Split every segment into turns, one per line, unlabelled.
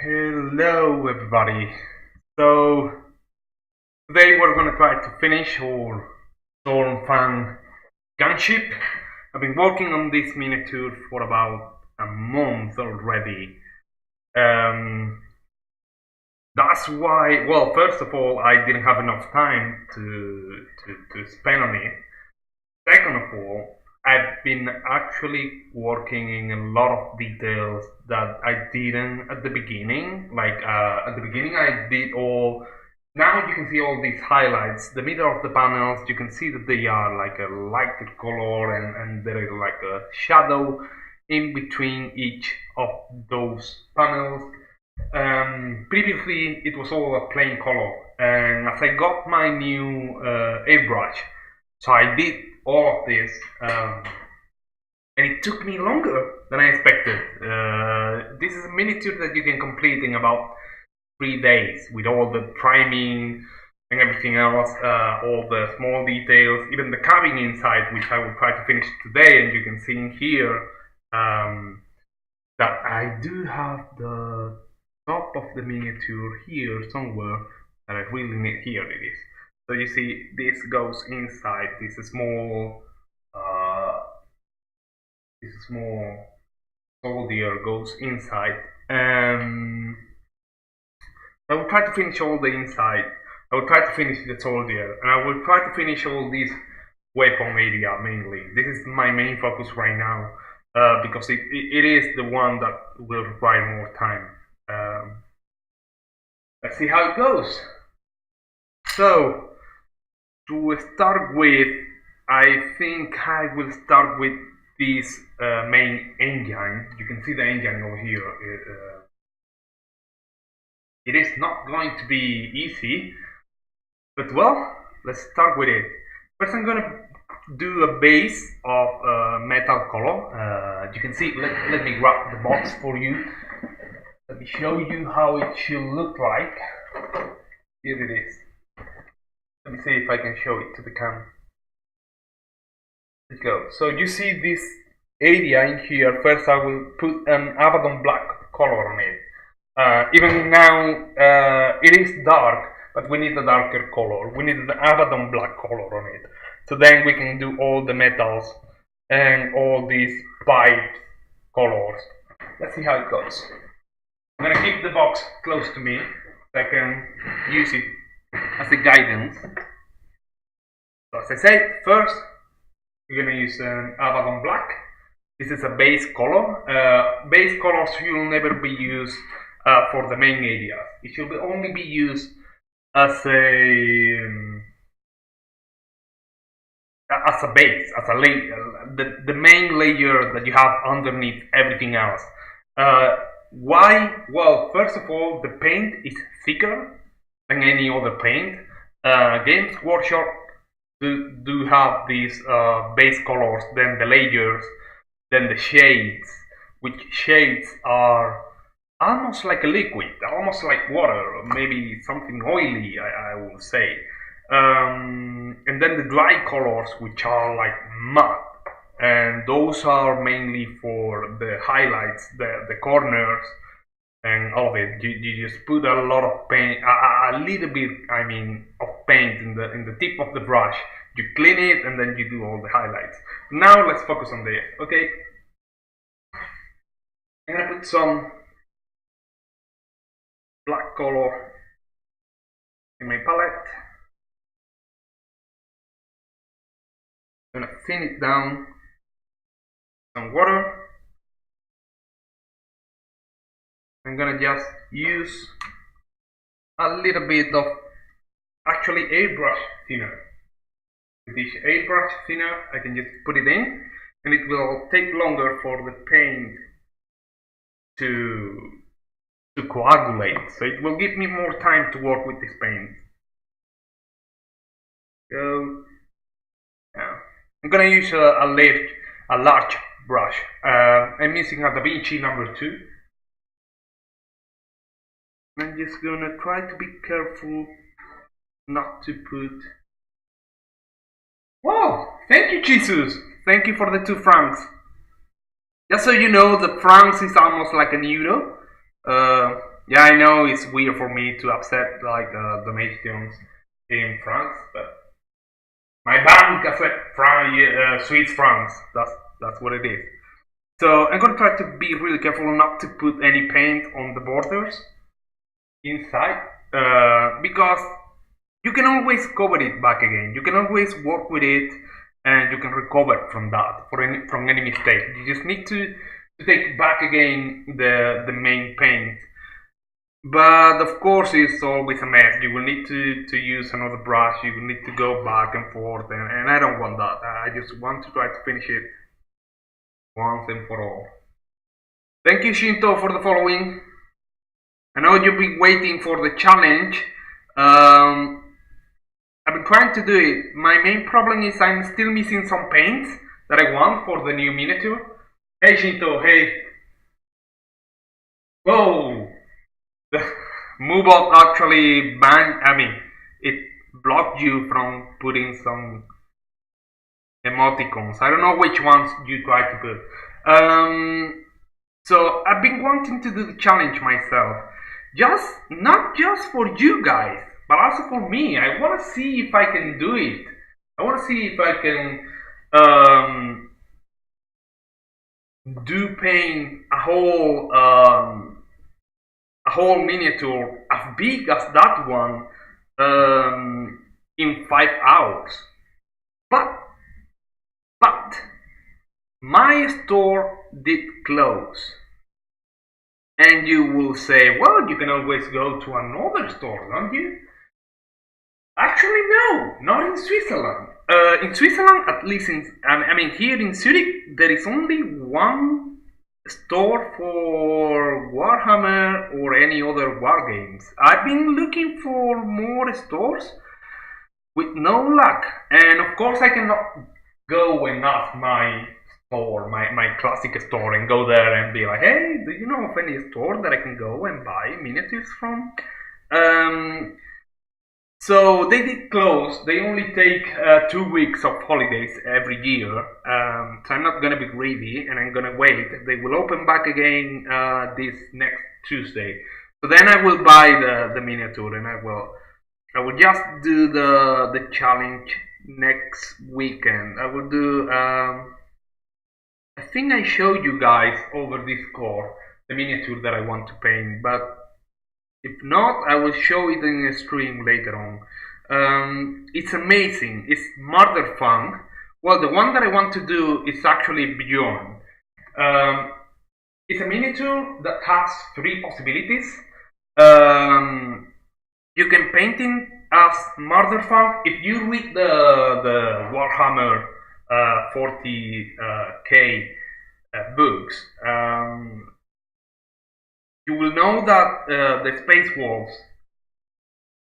Hello everybody. So today we're gonna try to finish our Stormfang gunship. I've been working on this miniature for about a month already. That's why, well, first of all, I didn't have enough time to spend on it. Second of all, I've been actually working in a lot of details that I didn't at the beginning. At the beginning, I did all. Now you can see all these highlights. The middle of the panels, you can see that they are like a lighter color, and there is like a shadow in between each of those panels. Previously, it was all a plain color, and as I got my new airbrush, so I did all of this, and it took me longer than I expected. This is a miniature that you can complete in about 3 days with all the priming and everything else, all the small details, even the cabin inside, which I will try to finish today. And you can see in here that I do have the top of the miniature here somewhere that I really need. Here it is. So you see, this goes inside. This small soldier goes inside. I will try to finish all the inside. I will try to finish the soldier, and I will try to finish all this weapon area mainly. This is my main focus right now, because it is the one that will require more time. Let's see how it goes. So, to start with, I think I will start with this main engine. You can see the engine over here. It is not going to be easy, but well, let's start with it. First, I'm gonna do a base of metal color. You can see, let me grab the box for you. Let me show you how it should look like. Here it is. Let me see if I can show it to the camera. Let's go. So you see this area in here. First I will put an Abaddon black color on it. Even now it is dark, but we need a darker color. We need an Abaddon black color on it. So then we can do all the metals and all these pipe colors. Let's see how it goes. I'm gonna keep the box close to me so I can use it as a guidance. So as I said, first we're gonna use an Abaddon black. This is a base color. Base colors will never be used for the main area. It should only be used as a base, as a layer, the main layer that you have underneath everything else. Why? Well, first of all, the paint is thicker than any other paint. Games Workshop do have these base colors, then the layers, then the shades, which shades are almost like a liquid, almost like water, or maybe something oily, I will say. And then the dry colors, which are like mud, and those are mainly for the highlights, the corners, and all of it. You just put a lot of paint, a little bit, I mean, of paint in the tip of the brush. You clean it, and then you do all the highlights. Now let's focus on this. Okay, I'm gonna put some black color in my palette. I'm gonna thin it down, some water. I'm gonna just use a little bit of actually airbrush thinner. With this airbrush thinner, I can just put it in, and it will take longer for the paint to coagulate. So it will give me more time to work with this paint. So yeah. I'm gonna use a large brush. I'm using a Da Vinci number 2. I'm just gonna try to be careful not to put. Wow! Thank you, Jesus! Thank you for the 2 francs. Just so you know, the francs is almost like an euro. Yeah, I know it's weird for me to accept like donations in francs, but my bank accept Swiss francs. That's what it is. So I'm gonna try to be really careful not to put any paint on the borders inside, because you can always cover it back again. You can always work with it, and you can recover from that from any mistake. You just need to take back again the main paint. But of course, it's always a mess. You will need to use another brush. You will need to go back and forth, and I don't want that. I just want to try to finish it once and for all. Thank you, Shinto, for the following. I know you've been waiting for the challenge. I've been trying to do it. My main problem is I'm still missing some paints that I want for the new miniature. Hey Shinto, hey. Whoa! The Moobot actually banned, it blocked you from putting some emoticons. I don't know which ones you tried to put. So I've been wanting to do the challenge myself. Not just for you guys, but also for me. I want to see if I can do it. I want to see if I can do paint a whole miniature as big as that one in 5 hours. But my store did close. And you will say, well, you can always go to another store, don't you? Actually, no, not in Switzerland. In Switzerland, at least here in Zurich, there is only one store for Warhammer or any other war games. I've been looking for more stores with no luck, and of course I cannot go and ask my store, my classic store, and go there and be like, hey, do you know of any store that I can go and buy miniatures from? So they did close. They only take 2 weeks of holidays every year. So I'm not gonna be greedy, and I'm gonna wait. They will open back again this next Tuesday. So then I will buy the miniature, and I will just do the challenge next weekend. I will do. I think I showed you guys over Discord the miniature that I want to paint, but if not, I will show it in a stream later on. It's amazing. It's murder fun. Well, the one that I want to do is actually Bjorn. It's a miniature that has 3 possibilities. You can paint it as murder fun. If you read the Warhammer 40k books, you will know that the Space Wolves.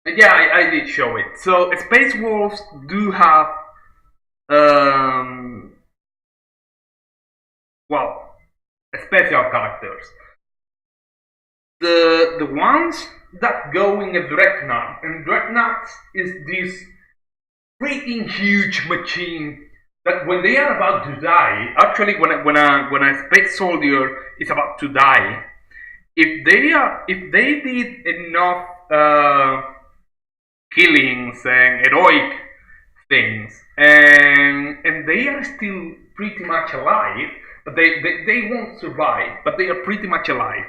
Yeah, I did show it. So Space Wolves do have special characters. The ones that go in a Dreadnought, and Dreadnought is this freaking huge machine that when they are about to die, actually when a space soldier is about to die, if they did enough killings and heroic things, and they are still pretty much alive, but they won't survive, but they are pretty much alive.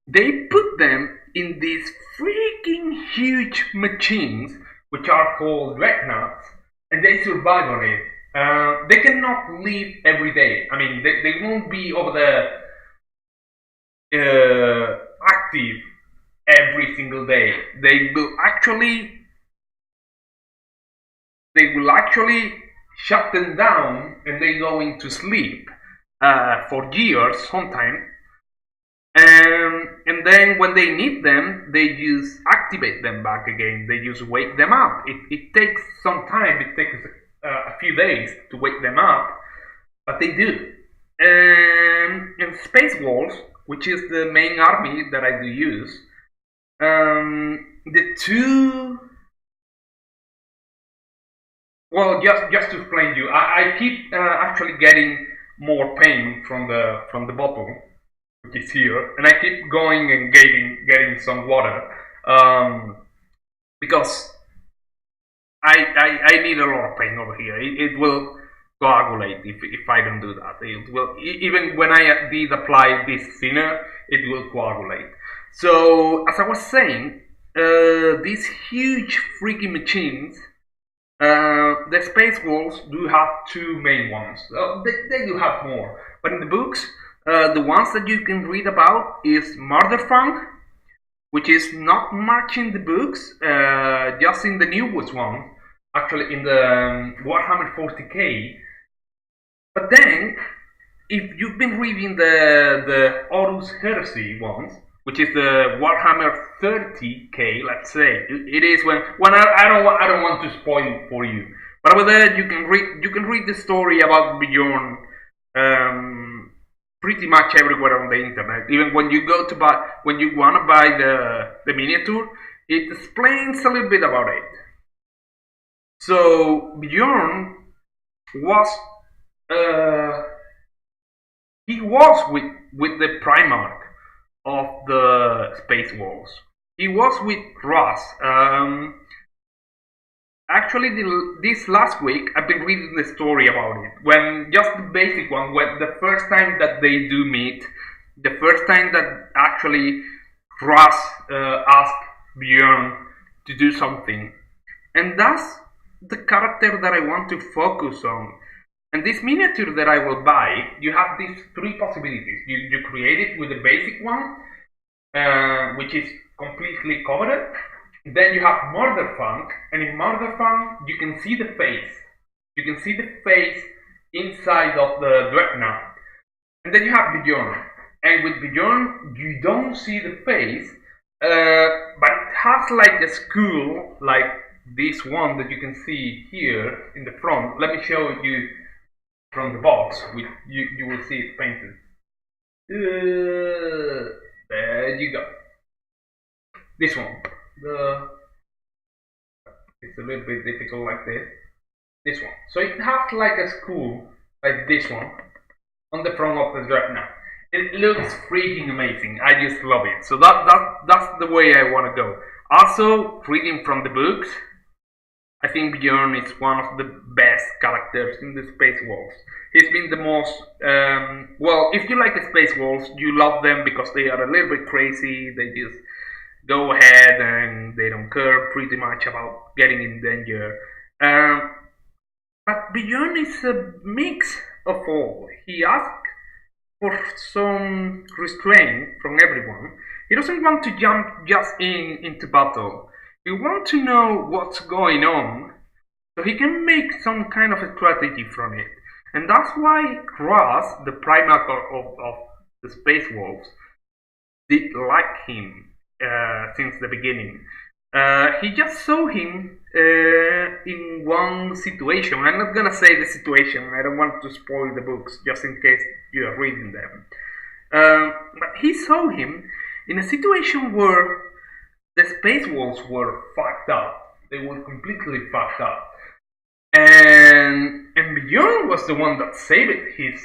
They put them in these freaking huge machines, which are called dreadnoughts, and they survive on it. They cannot live every day. I mean, they won't be over the active every single day. They will actually shut them down, and they go into sleep for years sometimes. And then when they need them, they just activate them back again. They just wake them up. It takes some time. It takes a few days to wake them up, but they do. And Space Wolves, which is the main army that I do use, the two. Well, just to explain to you, I keep actually getting more paint from the bottle. which is here, and I keep going and getting some water, because I need a lot of paint over here. It will coagulate if I don't do that. It will, even when I did apply this thinner, it will coagulate. So as I was saying, these huge freaking machines, the space wolves do have two main ones. They do have more, but in the books, the ones that you can read about is Murderfang, which is not much in the books, just in the newest one, actually in the Warhammer 40k. But then, if you've been reading the Horus Heresy ones, which is the Warhammer 30k, let's say, it is when I don't want to spoil for you, but over there you can read the story about Bjorn. Pretty much everywhere on the internet. Even when you want to buy the miniature, it explains a little bit about it. So Bjorn was he was with the Primarch of the Space Wolves. He was with Ross. Actually, this last week, I've been reading the story about it. When just the basic one, when the first time that they do meet, the first time that actually Ross asked Bjorn to do something, and that's the character that I want to focus on. And this miniature that I will buy, you have these three possibilities. You create it with the basic one, which is completely covered. Then you have Murderfang, and in Murderfang you can see the face. You can see the face inside of the Dreadnought. And then you have Bjorn. And with Bjorn you don't see the face, but it has like a skull, like this one that you can see here in the front. Let me show you from the box. You will see it painted. There you go. This one. It's a little bit difficult like this one. So it has like a skull like this one on the front of the Dreadnought. It looks freaking amazing. I just love it. So that's the way I want to go. Also, reading from the books, I think Bjorn is one of the best characters in the Space Wolves. He's been the most well, if you like the Space Wolves, you love them because they are a little bit crazy. They just go ahead and they don't care pretty much about getting in danger. But Bjorn is a mix of all. He asks for some restraint from everyone. He doesn't want to jump just into battle. He wants to know what's going on so he can make some kind of a strategy from it. And that's why Ross, the Primarch of the Space Wolves, did like him since the beginning. He just saw him in one situation. I'm not gonna say the situation. I don't want to spoil the books just in case you are reading them. But he saw him in a situation where the Space Wolves were fucked up. They were completely fucked up. And Bjorn was the one that saved his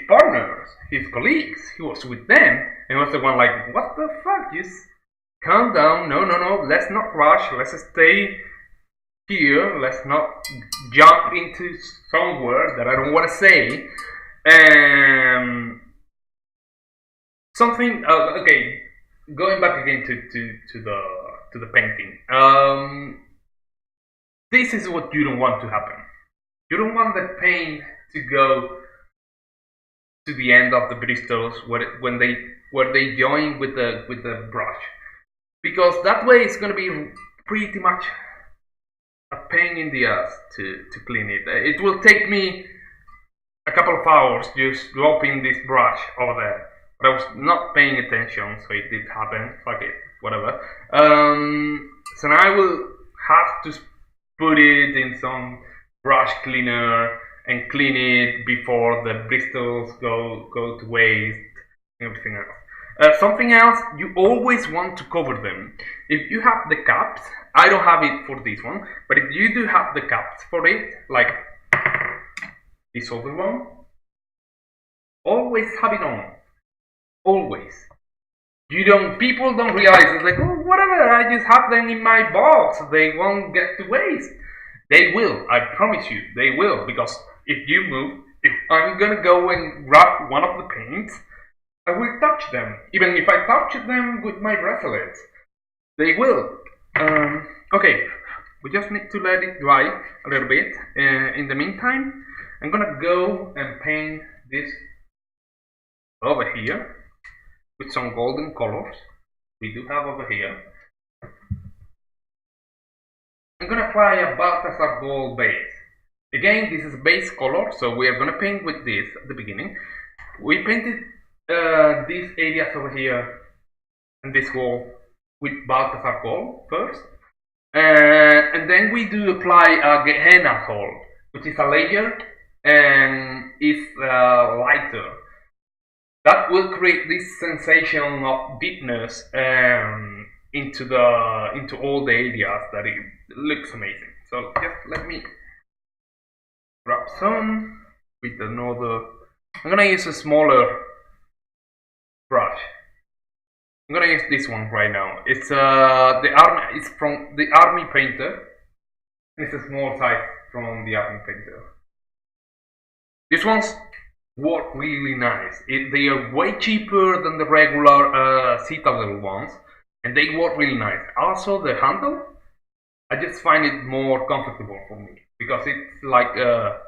partners, his colleagues. He was with them, and was the one like, what the fuck? Just calm down. No. Let's not rush. Let's stay here. Let's not jump into somewhere that I don't want to say. Something. Okay, going back again to the painting. This is what you don't want to happen. You don't want the paint to go to the end of the bristles where they join with the brush, because that way it's going to be pretty much a pain in the ass to clean it. It will take me a couple of hours just dropping this brush over there, but I was not paying attention, so it did happen. Fuck it, whatever. So now I will have to put it in some brush cleaner and clean it before the bristles go to waste and everything else. Something else, you always want to cover them. If you have the caps, I don't have it for this one, but if you do have the caps for it, like this other one, always have it on. Always. People don't realize it's like, oh, whatever, I just have them in my box. They won't get to waste. They will, I promise you, they will. Because if you move, if I'm gonna go and grab one of the paints, I will touch them. Even if I touch them with my bracelets, they will. Okay, we just need to let it dry a little bit. In the meantime, I'm gonna go and paint this over here with some golden colors we do have over here. I'm gonna apply a Balthasar gold base. Again, this is base color, so we are gonna paint with this at the beginning. We painted these areas over here and this wall with Balthasar gold first. And then we do apply a Gehenna hole, which is a layer and is lighter. That will create this sensation of deepness into all the areas that it looks amazing. So just let me grab some with another. I'm gonna use a smaller brush. I'm gonna use this one right now. It's it's from the Army Painter. It's a small size from the Army Painter. These ones work really nice. They are way cheaper than the regular Citadel ones, and they work really nice. Also, the handle, I just find it more comfortable for me because it's like a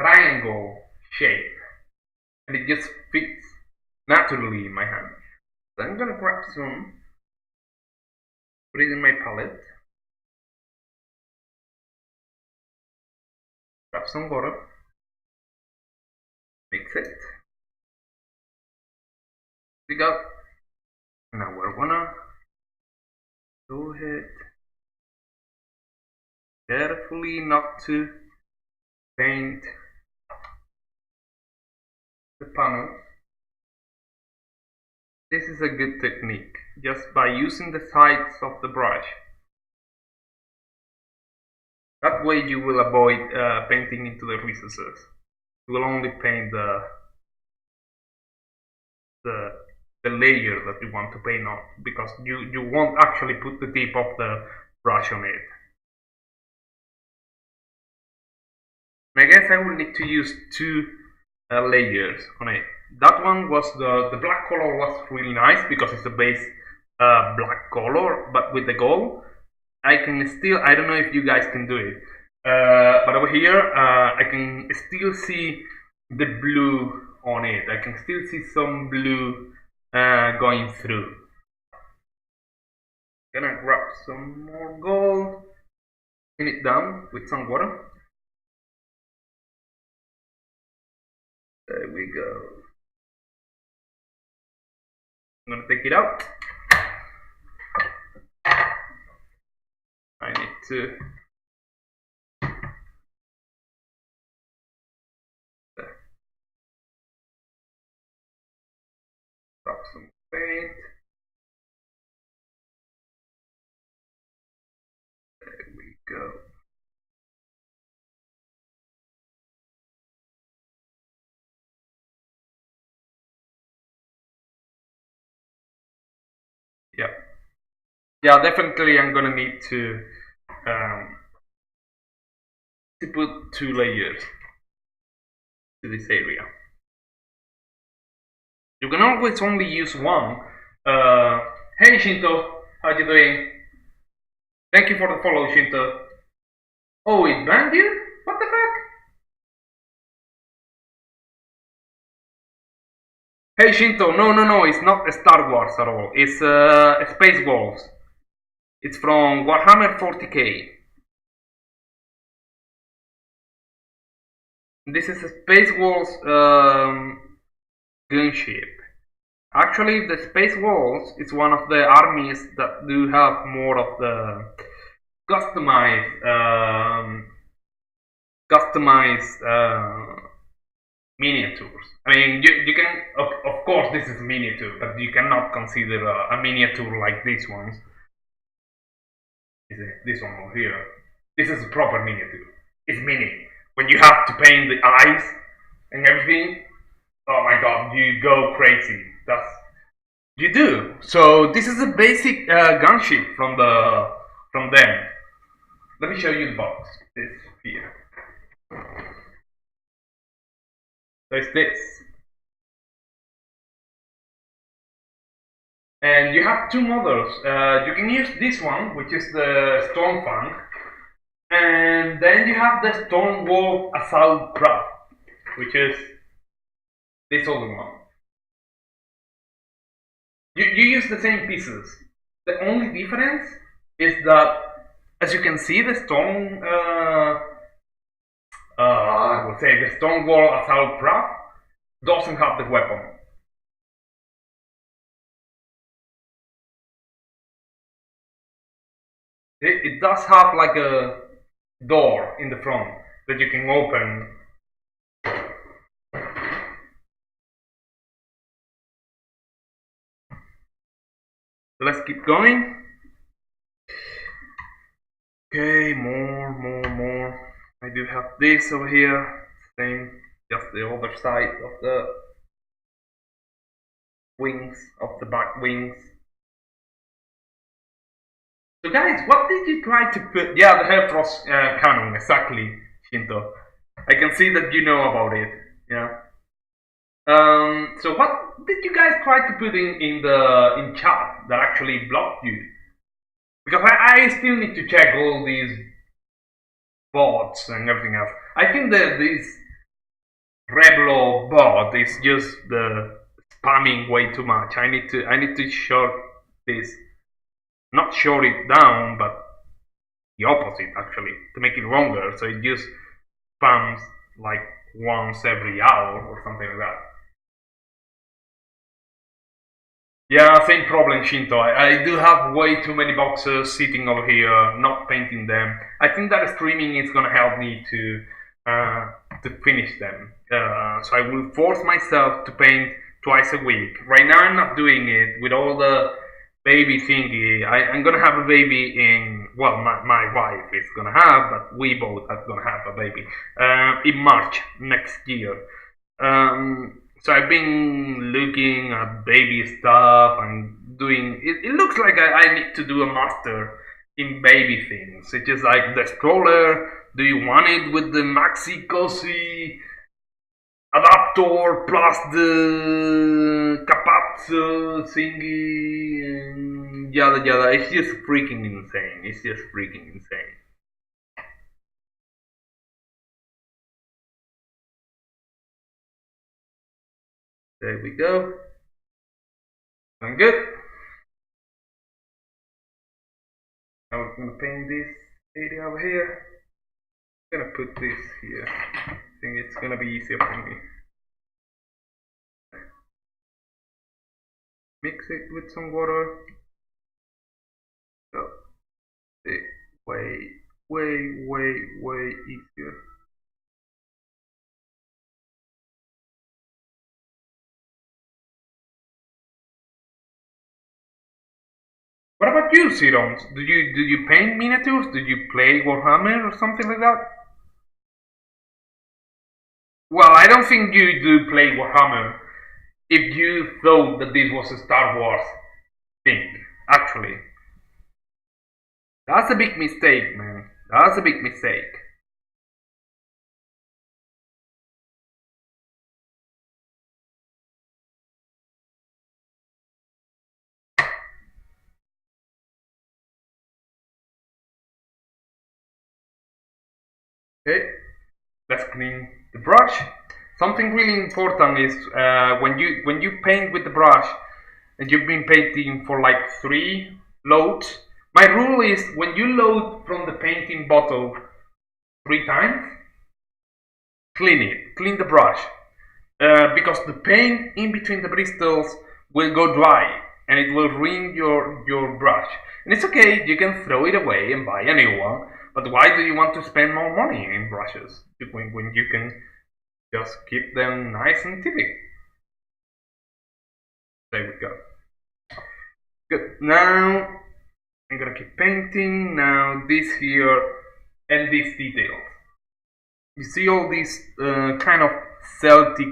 triangle shape, and it just fits naturally in my hand. So I'm gonna grab some, put it in my palette, grab some water, mix it. We got. Now we're gonna go ahead carefully not to paint the panel. This is a good technique, just by using the sides of the brush. That way you will avoid painting into the recesses. You will only paint the layer that you want to paint on, because you won't actually put the tip of the brush on it. I guess I will need to use two layers on it. That one was the black color was really nice because it's a base black color, but with the gold I can still, I don't know if you guys can do it, but over here I can still see the blue on it. I can still see some blue going through. Gonna grab some more gold, pin it down with some water. There we go. I'm gonna take it out. I need to drop some paint. There we go. Yeah, definitely I'm gonna need to put two layers to this area. You can always only use one. Hey Shinto, how you doing? Thank you for the follow, Shinto. Oh, it banned you? What the fuck? Hey Shinto, no, it's not Star Wars at all. It's Space Wolves. It's from Warhammer 40k. This is a Space Wolves gunship. Actually, the Space Wolves is one of the armies that do have more of the customized miniatures. I mean, you can, of course, this is miniature, but you cannot consider a miniature like these ones. This one over here. This is a proper miniature. It's mini. When you have to paint the eyes and everything, oh my god, you go crazy. You do. So this is a basic gunship from them. Let me show you the box. This here. There's this. And you have two models. You can use this one, which is the Stormfang, and then you have the Stormwolf Assault Craft, which is this other one. You use the same pieces. The only difference is that, as you can see, the I would say the Stormwolf Assault Craft doesn't have the weapon. It does have like a door in the front that you can open. So let's keep going. Okay, more. I do have this over here. Same, just the other side of the wings, of the back wings. So guys, what did you try to put? Yeah, the Hellfrost cannon, exactly, Shinto. I can see that you know about it. Yeah. So what did you guys try to put in chat that actually blocked you? Because I still need to check all these bots and everything else. I think that this Reblo bot is just spamming way too much. I need to short this. Not short it down, but the opposite actually, to make it longer, so it just spams like once every hour or something like that. Yeah, same problem, Shinto. I do have way too many boxes sitting over here, not painting them. I think that streaming is gonna help me to finish them. So I will force myself to paint twice a week. Right now I'm not doing it with all the baby thingy. I'm gonna have a baby in, well, my wife is gonna have, but we both are gonna have a baby in March next year. So I've been looking at baby stuff and doing. It looks like I need to do a master in baby things. It's just like the stroller. Do you want it with the maxi cozy adapter plus the capazzo thingy and yada yada? It's just freaking insane. It's just freaking insane. There we go. I'm good. Now we're gonna paint this area over here. I'm gonna put this here. I think it's gonna be easier for me. Mix it with some water. So it's way easier. What about you, Sirons? Do you paint miniatures? Do you play Warhammer or something like that? Well, I don't think you do play Warhammer if you thought that this was a Star Wars thing, actually. That's a big mistake, man. That's a big mistake. Okay, let's clean the brush. Something really important is when you paint with the brush and you've been painting for like 3 loads. My rule is when you load from the painting bottle 3 times, clean the brush, because the paint in between the bristles will go dry and it will ruin your brush. And it's okay, you can throw it away and buy a new one. But why do you want to spend more money in brushes when you can just keep them nice and tippy? There we go. Good. Now I'm gonna keep painting. Now this here and this detail. You see all these kind of Celtic.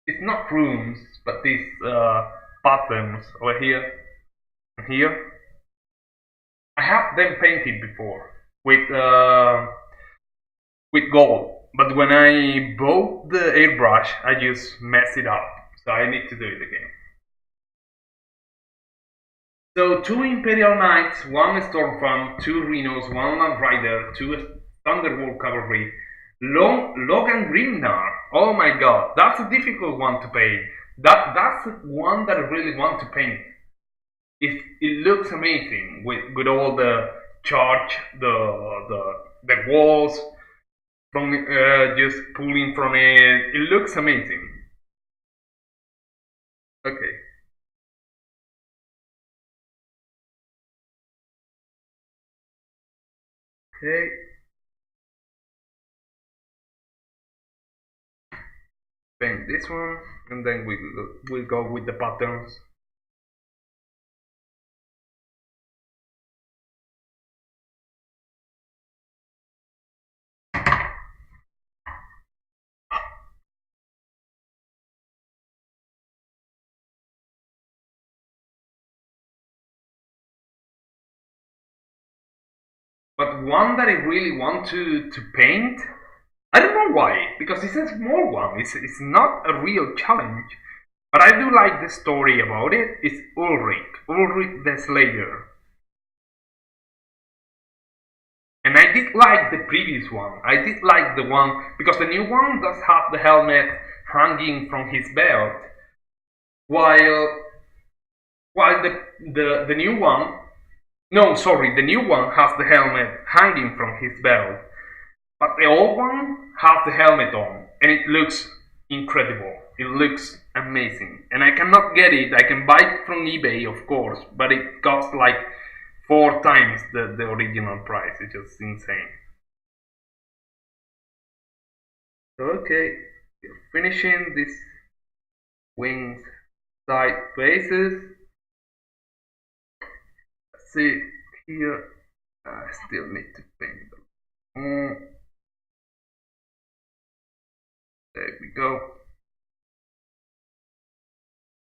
It's not rooms, but these patterns over here and here. I have them painted before with gold, but when I bought the airbrush, I just messed it up, so I need to do it again. So 2 Imperial Knights, 1 Stormfront, 2 Rhinos, 1 Land Rider, 2 Thunderbolt Cavalry, Logan Grimnar. Oh my god, that's a difficult one to paint. That's one that I really want to paint. It looks amazing with all the charge, the walls from just pulling from it. It looks amazing. Okay. Okay. Paint this one, and then we'll go with the patterns. But one that I really want to paint, I don't know why, because it's a small one, it's not a real challenge. But I do like the story about it. It's Ulrich the Slayer. And I did like the previous one. I did like the one, because the new one does have the helmet hanging from his belt, while the new one, no, sorry, the new one has the helmet hanging from his belt, but the old one has the helmet on, and it looks incredible. It looks amazing, and I cannot get it. I can buy it from eBay, of course, but it costs like 4 times the original price. It's just insane. So okay, we're finishing this wings side faces. See here, I still need to paint them. There we go.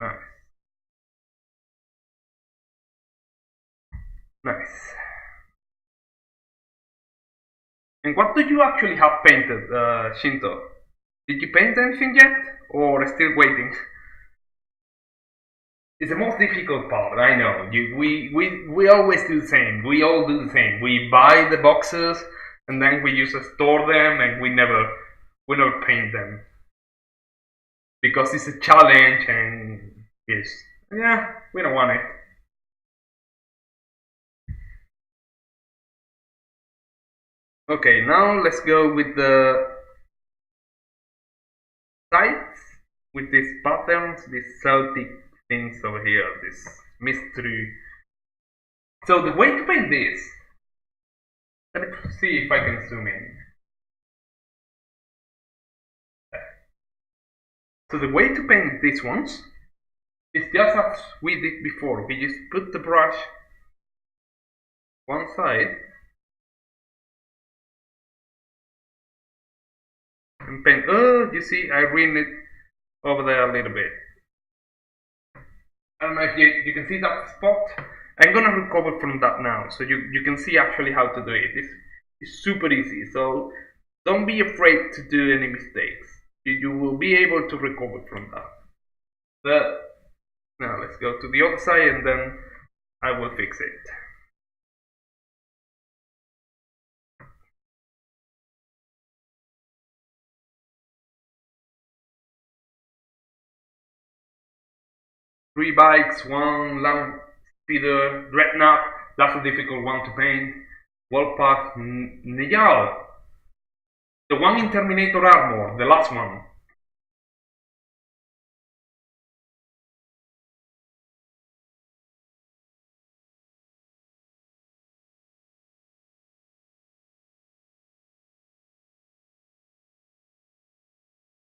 Nice. Nice. And what do you actually have painted, Shinto? Did you paint anything yet, or still waiting? It's the most difficult part, I know. We always do the same. We all do the same. We buy the boxes, and then we just store them, and we never paint them. Because it's a challenge, and yeah, we don't want it. Okay, now let's go with the sides, with these patterns, these Celtic things over here, this mystery. So the way to paint this, let me see if I can zoom in. So the way to paint these ones is just as we did before. We just put the brush one side and paint. Oh, you see, I ruined it over there a little bit. I don't know if you can see that spot. I'm gonna recover from that now, so you can see actually how to do it. It's super easy, so don't be afraid to do any mistakes. You will be able to recover from that. But now let's go to the other side, and then I will fix it. Three bikes, one land speeder, dreadnought. That's a difficult one to paint. Wolfpack, Nyal. The one in Terminator armor, the last one.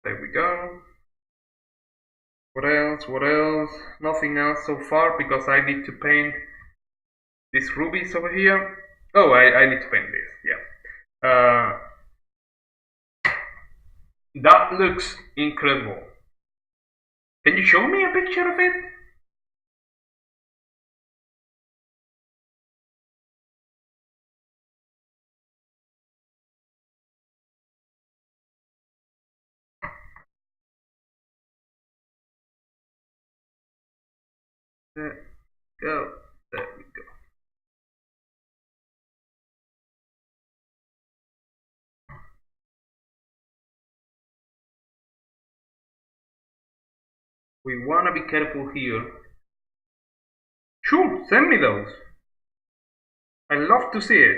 There we go. What else? What else? Nothing else so far, because I need to paint these rubies over here. Oh, I need to paint this, yeah. That looks incredible. Can you show me a picture of it? There we go. There we go. We wanna be careful here. Sure, send me those. I love to see it.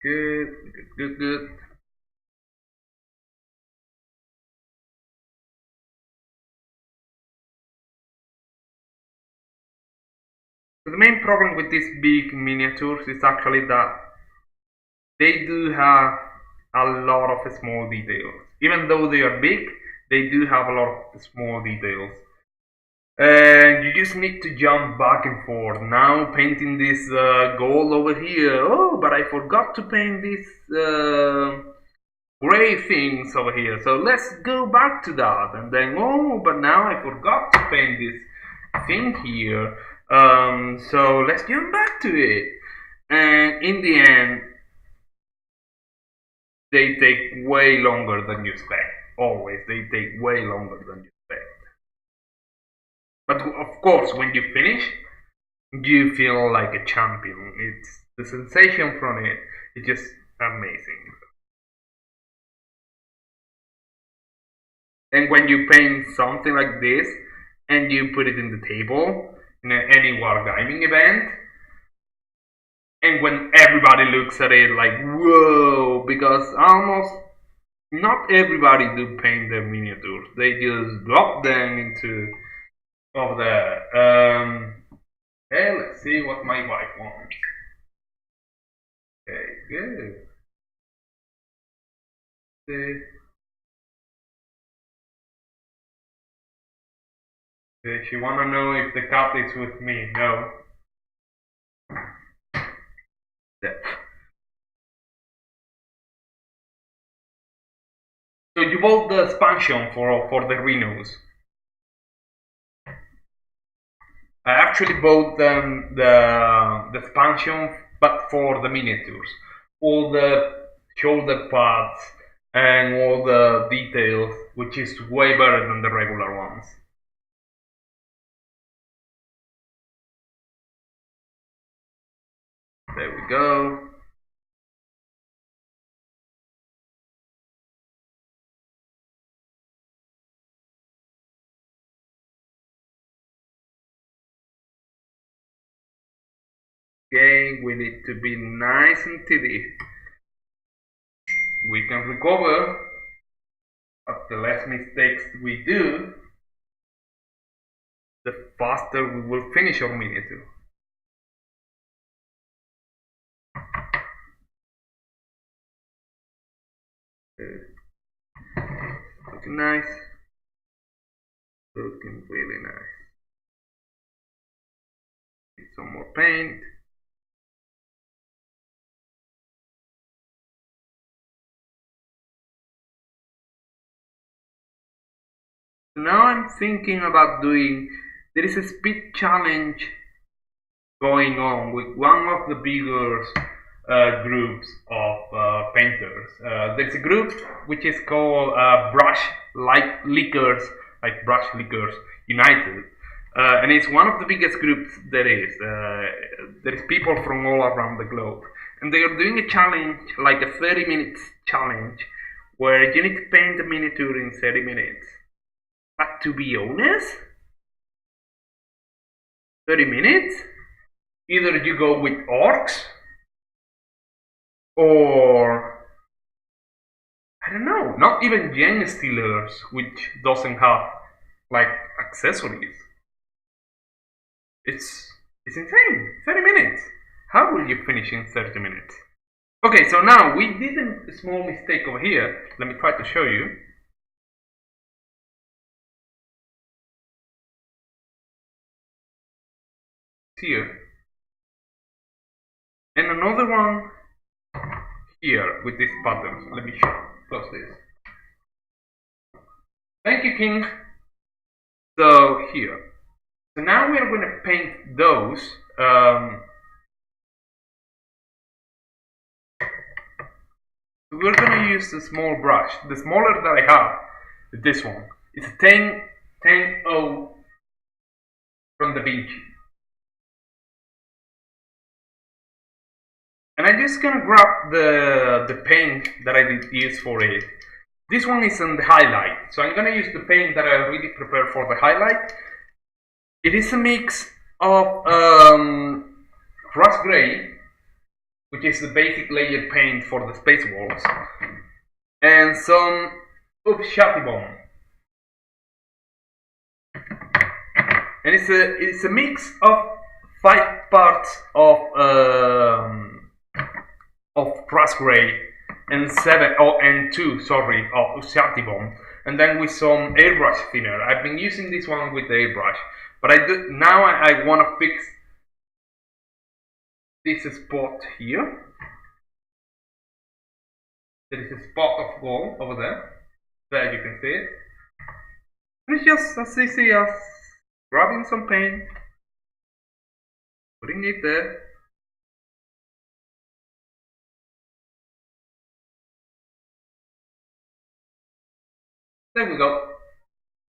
Good, good, good, good. The main problem with these big miniatures is actually that they do have a lot of small details. Even though they are big, they do have a lot of small details. And you just need to jump back and forth. Now painting this gold over here. Oh, but I forgot to paint these gray things over here. So let's go back to that. And then, oh, but now I forgot to paint this thing here. So let's jump back to it. And in the end, they take way longer than you expect. Always, they take way longer than you expect. But of course, when you finish, you feel like a champion. It's the sensation from it. It's just amazing. And when you paint something like this and you put it in the table in any wargaming event, and when everybody looks at it like whoa, because almost not everybody do paint their miniatures. They just drop them into over there. Hey, let's see what my wife wants. Okay, good. She wanna know if the cat is with me. No. Yeah. So you bought the expansion for the Rhinos. I actually bought the expansion, but for the miniatures. All the shoulder pads and all the details, which is way better than the regular ones. There we go. Okay, we need to be nice and tidy. We can recover, but the less mistakes we do, the faster we will finish our miniature. Looking nice. Looking really nice. Need some more paint. Now I'm thinking about doing, there is a speed challenge going on with one of the bigger groups of painters. There's a group which is called Brush Lickers United. And it's one of the biggest groups there is. There is people from all around the globe. And they are doing a challenge, like a 30 minutes challenge, where you need to paint a miniature in 30 minutes. But to be honest, 30 minutes, either you go with orcs, or I don't know, not even gen stealers, which doesn't have like accessories. It's insane. 30 minutes. How will you finish in 30 minutes? Okay, so now we did a small mistake over here. Let me try to show you. Here. And another one here with these patterns. Let me close this. Thank you, King. So here. So now we are going to paint those. We're gonna use a small brush. The smaller that I have is this one. It's a 10 from Da Vinci. And I'm just gonna grab the paint that I did use for it. This one is on the highlight, so I'm gonna use the paint that I already prepared for the highlight. It is a mix of rust gray, which is the basic layer paint for the space walls, and some Chatibon. And it's a mix of 5 parts of rust gray and 2 of Chatibon, and then with some airbrush thinner. I've been using this one with the airbrush, but now I want to fix this spot here. There is a spot of gold over there. There you can see it. It's just as easy as grabbing some paint, putting it there. There we go.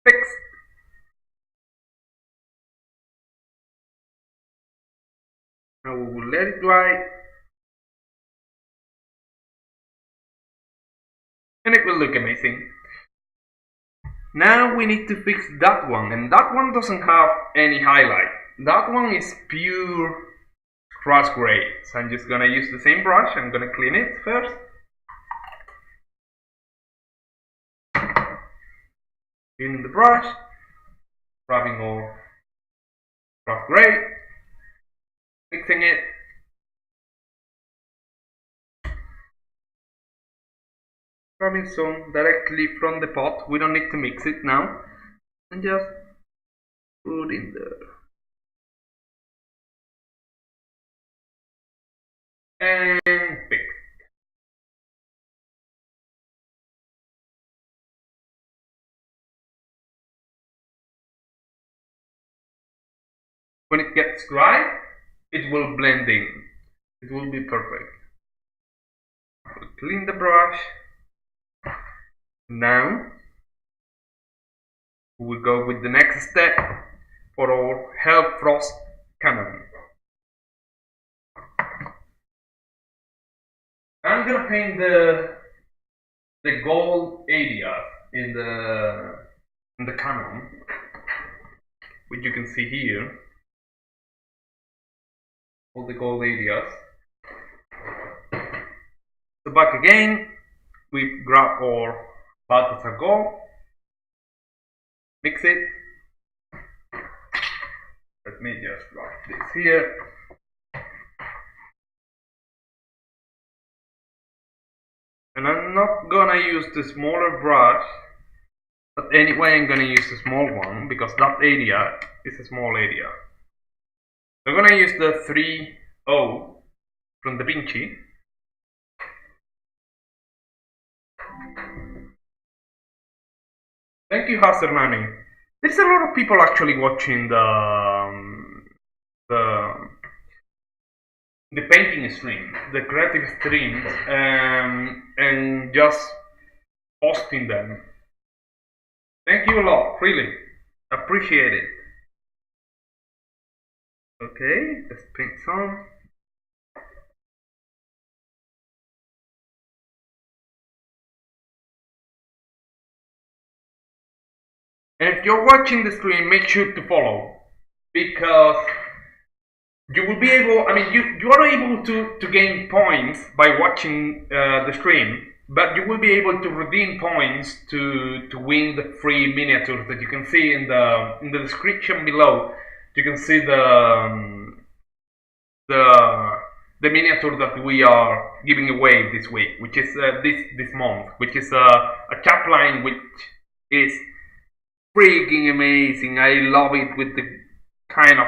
Fixed. Now we will let it dry. And it will look amazing. Now we need to fix that one, and that one doesn't have any highlight. That one is pure rust gray. So I'm just gonna use the same brush. I'm gonna clean it first. Cleaning the brush, rubbing all rust gray, mixing it. Rubbing some directly from the pot. We don't need to mix it now. And just put in there. And fix. When it gets dry, it will blend in. It will be perfect. I'll clean the brush. Now we will go with the next step for our Hell Frost cannon. I'm gonna paint the gold area in the cannon, which you can see here. All the gold areas. So back again, we grab our Balthasar gold, mix it. Let me just drop this here. And I'm not gonna use the smaller brush, but anyway I'm gonna use the small one because that area is a small area. I'm gonna use the 3O from Da Vinci. Thank you, Hasernani. There's a lot of people actually watching the painting stream, the creative streams, and just posting them. Thank you a lot, really. Appreciate it. Okay, let's paint some. And if you're watching the stream, make sure to follow, because you will be able, you are able to gain points by watching the stream, but you will be able to redeem points to win the free miniatures that you can see in the description below. You can see the miniature that we are giving away this week, which is this month, which is a chapline which is freaking amazing. I love it with the kind of,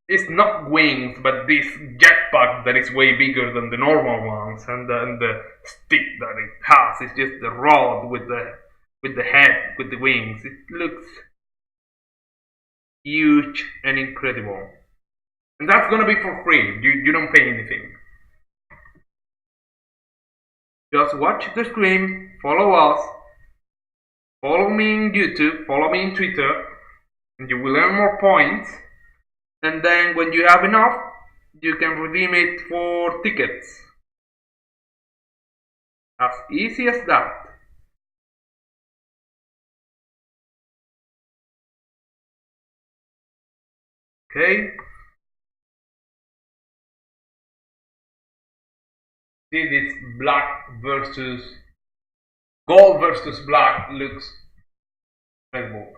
it's not wings, but this jetpack that is way bigger than the normal ones, and the stick that it has is just the rod with the head, with the wings. It looks huge and incredible. And that's gonna be for free. You don't pay anything. Just watch the stream, follow us, follow me in YouTube, follow me in Twitter, and you will earn more points. And then when you have enough, you can redeem it for tickets. As easy as that. Okay. See this black versus gold versus black looks incredible.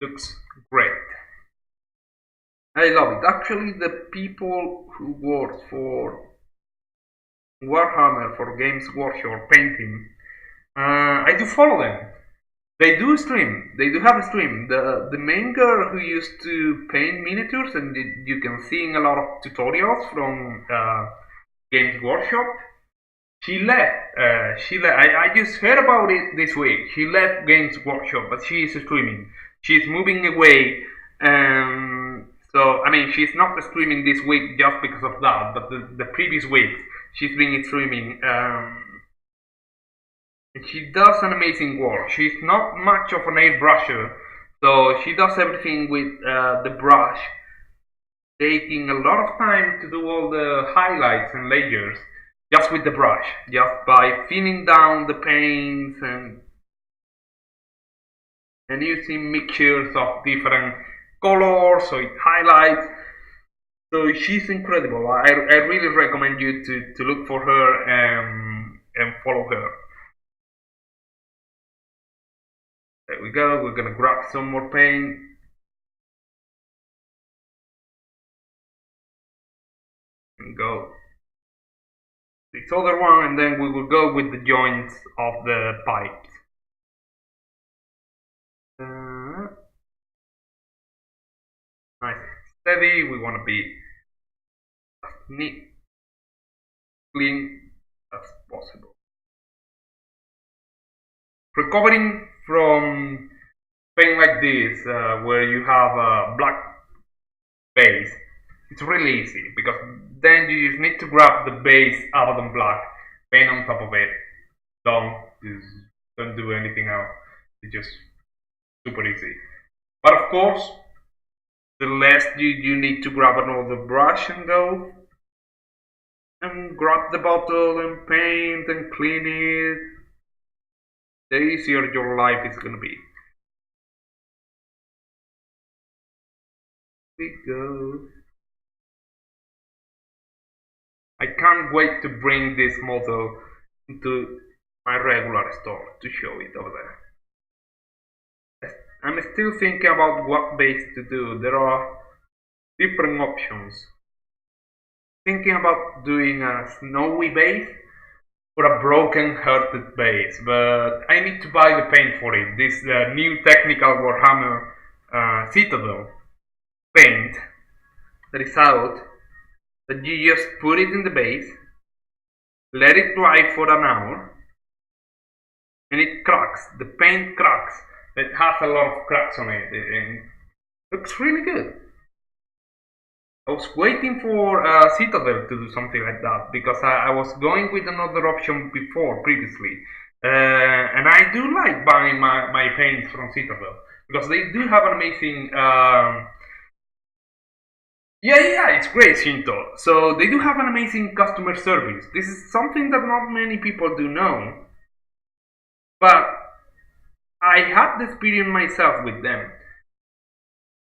Looks great. I love it. Actually, the people who work for Warhammer, for Games Workshop painting, I do follow them. They do stream. They do have a stream. The main girl who used to paint miniatures, and you can see in a lot of tutorials from Games Workshop. She left. I just heard about it this week. She left Games Workshop, but she is streaming. She's moving away. So I mean, she's not streaming this week just because of that. But the previous weeks, she's been streaming. And she does an amazing work. She's not much of an airbrusher, so she does everything with the brush, taking a lot of time to do all the highlights and layers just with the brush, just by thinning down the paints and using mixtures of different colors so it highlights. So she's incredible. I really recommend you to look for her and follow her. There we go. We're gonna grab some more paint. And go this other one, and then we will go with the joints of the pipes. Nice and steady. We want to be as neat, clean as possible. Recovering from paint like this, where you have a black base, it's really easy, because then you just need to grab the base other than black, paint on top of it. Don't do anything else. It's just super easy. But of course, the less you need to grab another brush and go and grab the bottle and paint and clean it, the easier your life is gonna be. Here we go. I can't wait to bring this model into my regular store to show it over there. I'm still thinking about what base to do. There are different options. Thinking about doing a snowy base or a broken hearted base, but I need to buy the paint for it. This new technical Warhammer Citadel paint that is out, that you just put it in the base, let it dry for an hour, and it cracks. The paint cracks. It has a lot of cracks on it, and it looks really good. I was waiting for Citadel to do something like that, because I was going with another option previously, and I do like buying my paints from Citadel, because they do have an amazing it's great, Shinto. So they do have an amazing customer service. This is something that not many people do know, but I had the experience myself with them.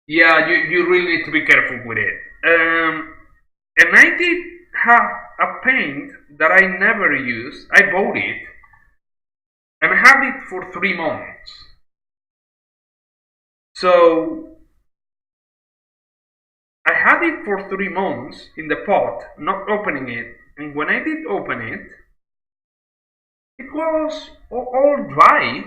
Yeah, you really need to be careful with it. And I did have a paint that I never used. I bought it, and I had it for 3 months. So I had it for 3 months in the pot, not opening it, and when I did open it, it was all dry,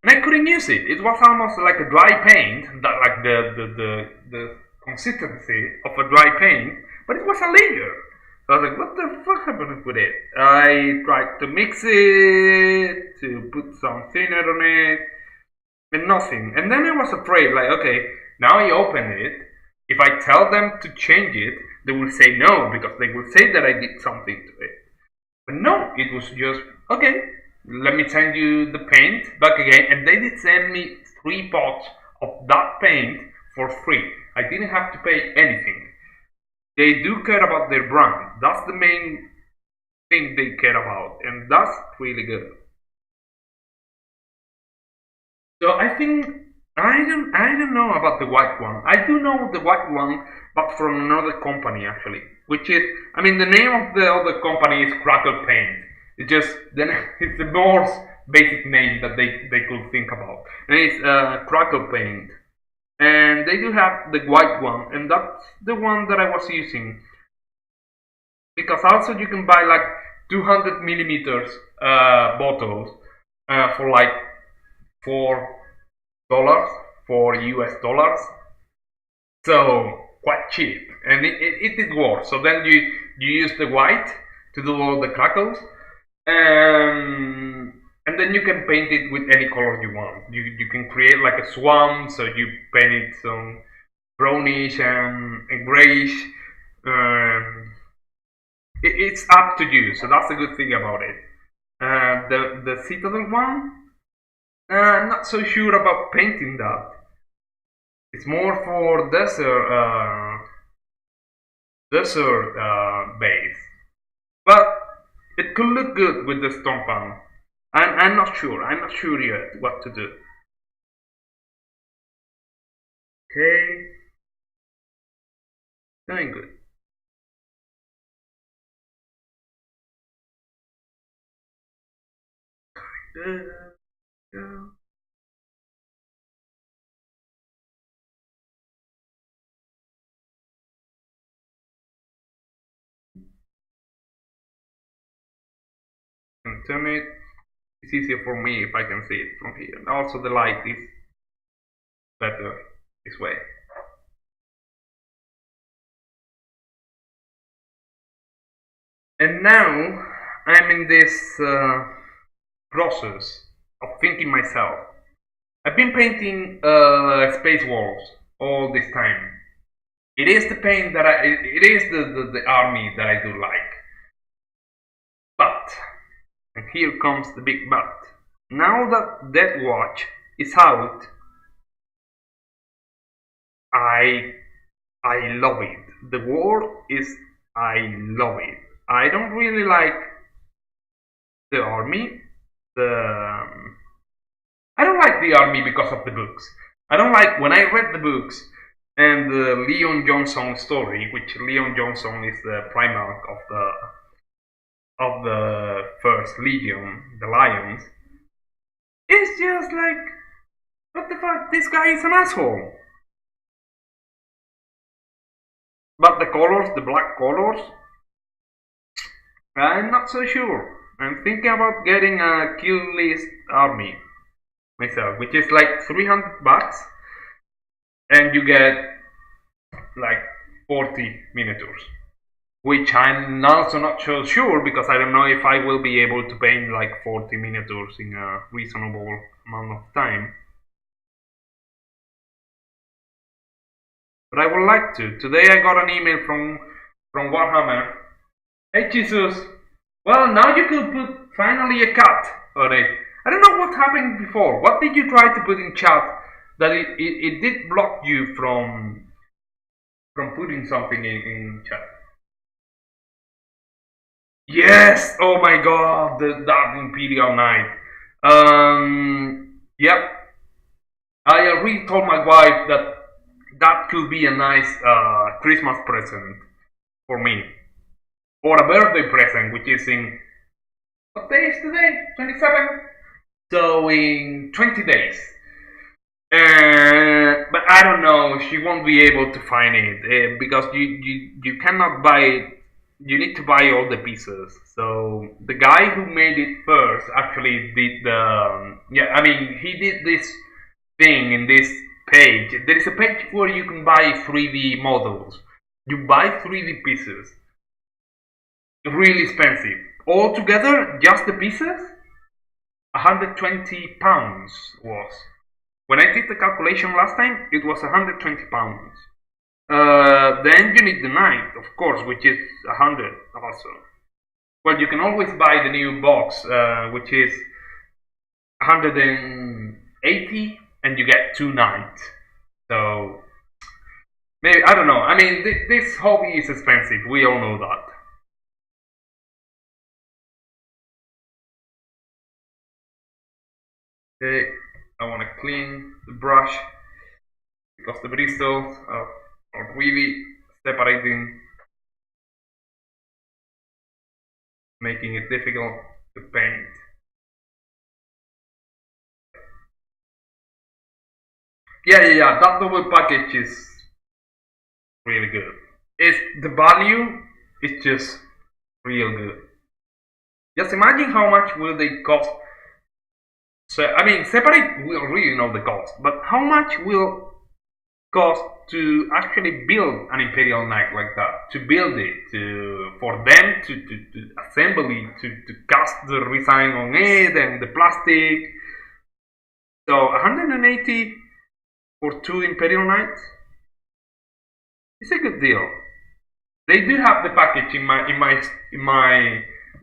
and I couldn't use it. It was almost like a dry paint, like the consistency of a dry paint, but it was a layer. So I was like, what the fuck happened with it? I tried to mix it, to put some thinner on it, and nothing. And then I was afraid, like, okay, now I open it. If I tell them to change it, they will say no, because they will say that I did something to it. But no, it was just, okay, let me send you the paint back again. And they did send me 3 pots of that paint for free. I didn't have to pay anything. They do care about their brand. That's the main thing they care about. And that's really good. So I think I don't know about the white one. I do know the white one, but from another company actually, which is, I mean, the name of the other company is Crackle Paint. It's just it's the most basic name that they could think about, and it's Crackle Paint. And they do have the white one, and that's the one that I was using, because also you can buy like 200 millimeters bottles for like $4 for US dollars, so quite cheap, and it did work. So then you use the white to do all the crackles, and then you can paint it with any color you want. You can create like a swamp, so you paint it some brownish and grayish. It's up to you, so that's the good thing about it. The Citadel one, I'm not so sure about painting that. It's more for desert base, but it could look good with the stone fan. I'm not sure. I'm not sure yet what to do. Okay, doing good. Go. And turn it. It's easier for me if I can see it from here. And also the light is better this way. And now I'm in this process of thinking myself. I've been painting space walls all this time. It is the paint that it is the army that I do like. But, and here comes the big but. Now that Death Watch is out, I love it. The war is, I love it. I don't really like the army. I don't like the army because of the books. I don't like when I read the books and the Leon Johnson story, which Leon Johnson is the primarch of the First Legion, the Lions. It's just like, what the fuck? This guy is an asshole. But the colors, the black colors, I'm not so sure. I'm thinking about getting a kill list army myself, which is like $300, and you get like 40 miniatures, which I'm also not so sure, because I don't know if I will be able to paint like 40 miniatures in a reasonable amount of time. But I would like to. Today I got an email from Warhammer. Hey Jesus, well now you could put finally a cut on it. I don't know what happened before. What did you try to put in chat that it did block you from putting something in chat? Yes! Oh my god, that Imperial Knight. Yep. I already told my wife that could be a nice Christmas present for me. Or a birthday present, which is in, what day is today? 27? So in 20 days. But I don't know, she won't be able to find it because you cannot buy it. You need to buy all the pieces. So the guy who made it first actually did he did this thing in this page. There is a page where you can buy 3D models. You buy 3D pieces. Really expensive. All together, just the pieces, 120 pounds was. When I did the calculation last time, it was 120 pounds. Then you need the knight, of course, which is 100 also. Well, you can always buy the new box, which is 180, and you get 2 nights. So maybe, I don't know. I mean, this hobby is expensive. We all know that. Okay, I want to clean the brush because the bristles are really separating, making it difficult to paint. Yeah, that double package is really good. It's the value is just real good. Just imagine how much will they cost. So I mean, separate will really know the cost, but how much will cost to actually build an Imperial Knight like that? To build it, for them to assemble it, to cast the resign on it and the plastic. So 180 for 2 Imperial Knights. It's a good deal. They do have the package in my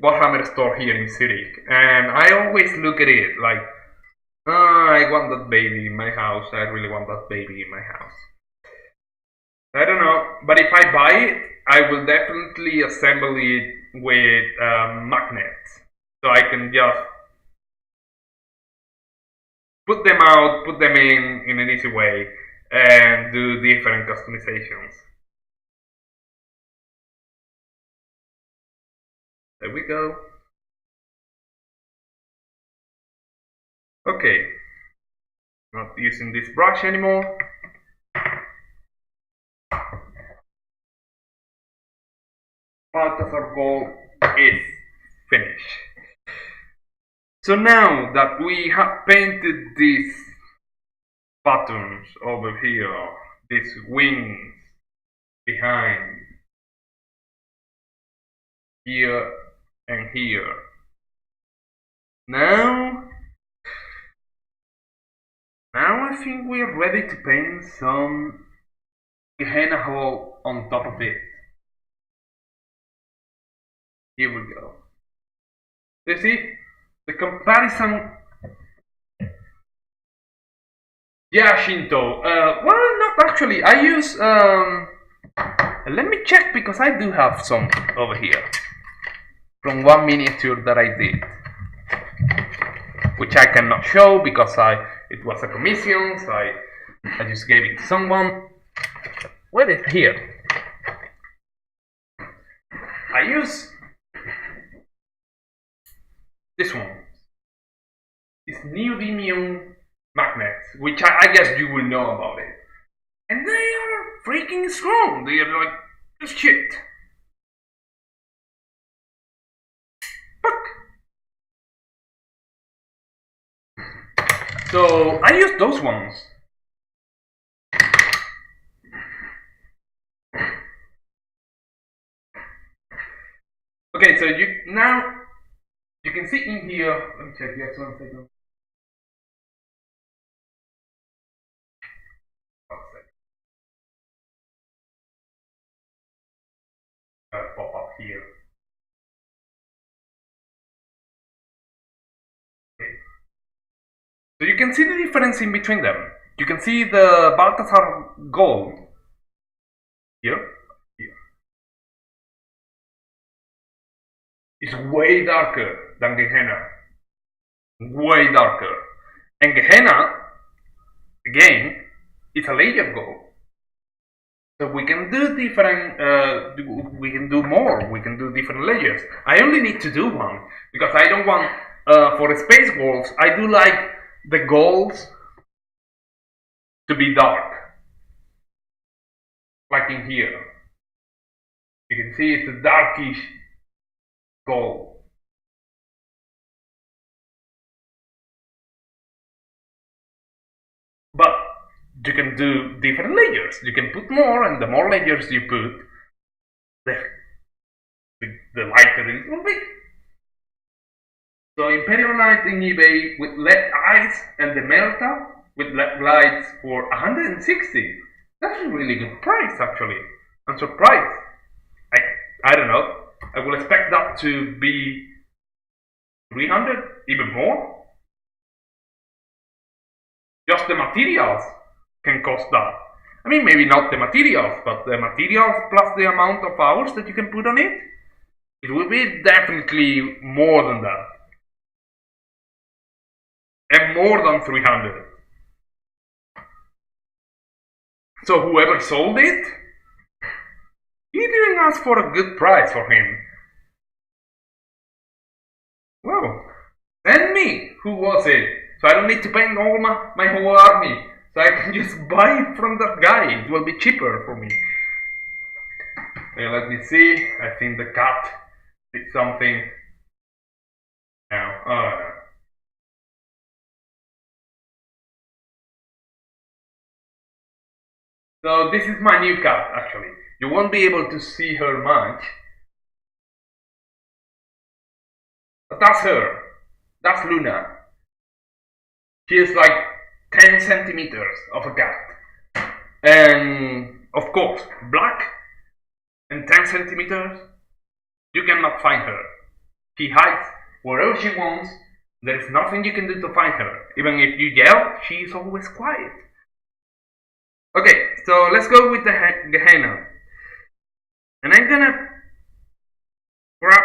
Warhammer store here in Zurich, and I always look at it like, I want that baby in my house. I really want that baby in my house. I don't know, but if I buy it, I will definitely assemble it with magnets, so I can just put them out, put them in an easy way, and do different customizations. There we go. Okay, not using this brush anymore. Balthasar gold is finished. So now that we have painted these buttons over here, these wings behind, here and here, now I think we're ready to paint some Gehenna hole on top of it. Here we go. You see the comparison? Yeah, Shinto. Well, not actually. I use. Let me check because I do have some over here from one miniature that I did, which I cannot show because it was a commission, so I just gave it to someone. Where is it? Here? I use this one, this neodymium magnets, which I guess you will know about it, and they are freaking strong. They are like this shit. So I use those ones. Okay, so you can see in here. Let me check. Yes, 1 second. Pop up here. Okay. So you can see the difference in between them. You can see the Balthasar gold here. It's way darker than Gehenna. Way darker. And Gehenna, again, is a layer gold. So we can do different, we can do more, we can do different layers. I only need to do one, because I don't want, for the space walls, I do like the golds to be dark. Like in here. You can see it's a darkish gold. But you can do different layers. You can put more, and the more layers you put, the lighter it will be. So Imperial Knight in eBay with LED eyes and the Melta with LED lights for 160. That's a really good price, actually. I'm surprised. I don't know. I will expect that to be 300, even more. Just the materials can cost that. I mean, maybe not the materials, but the materials plus the amount of hours that you can put on it, it will be definitely more than that. And more than 300. So whoever sold it, he didn't ask for a good price for him. Well, send me who was it, so I don't need to pay all my whole army. So I can just buy it from that guy. It will be cheaper for me. Okay, let me see. I think the cat did something. Now, so this is my new cat, actually. You won't be able to see her much. But that's her. That's Luna. She is like 10 centimeters of a cat. And of course, black and 10 centimeters, you cannot find her. She hides wherever she wants. There is nothing you can do to find her. Even if you yell, she is always quiet. Okay, so let's go with the Gehenna. And I'm gonna grab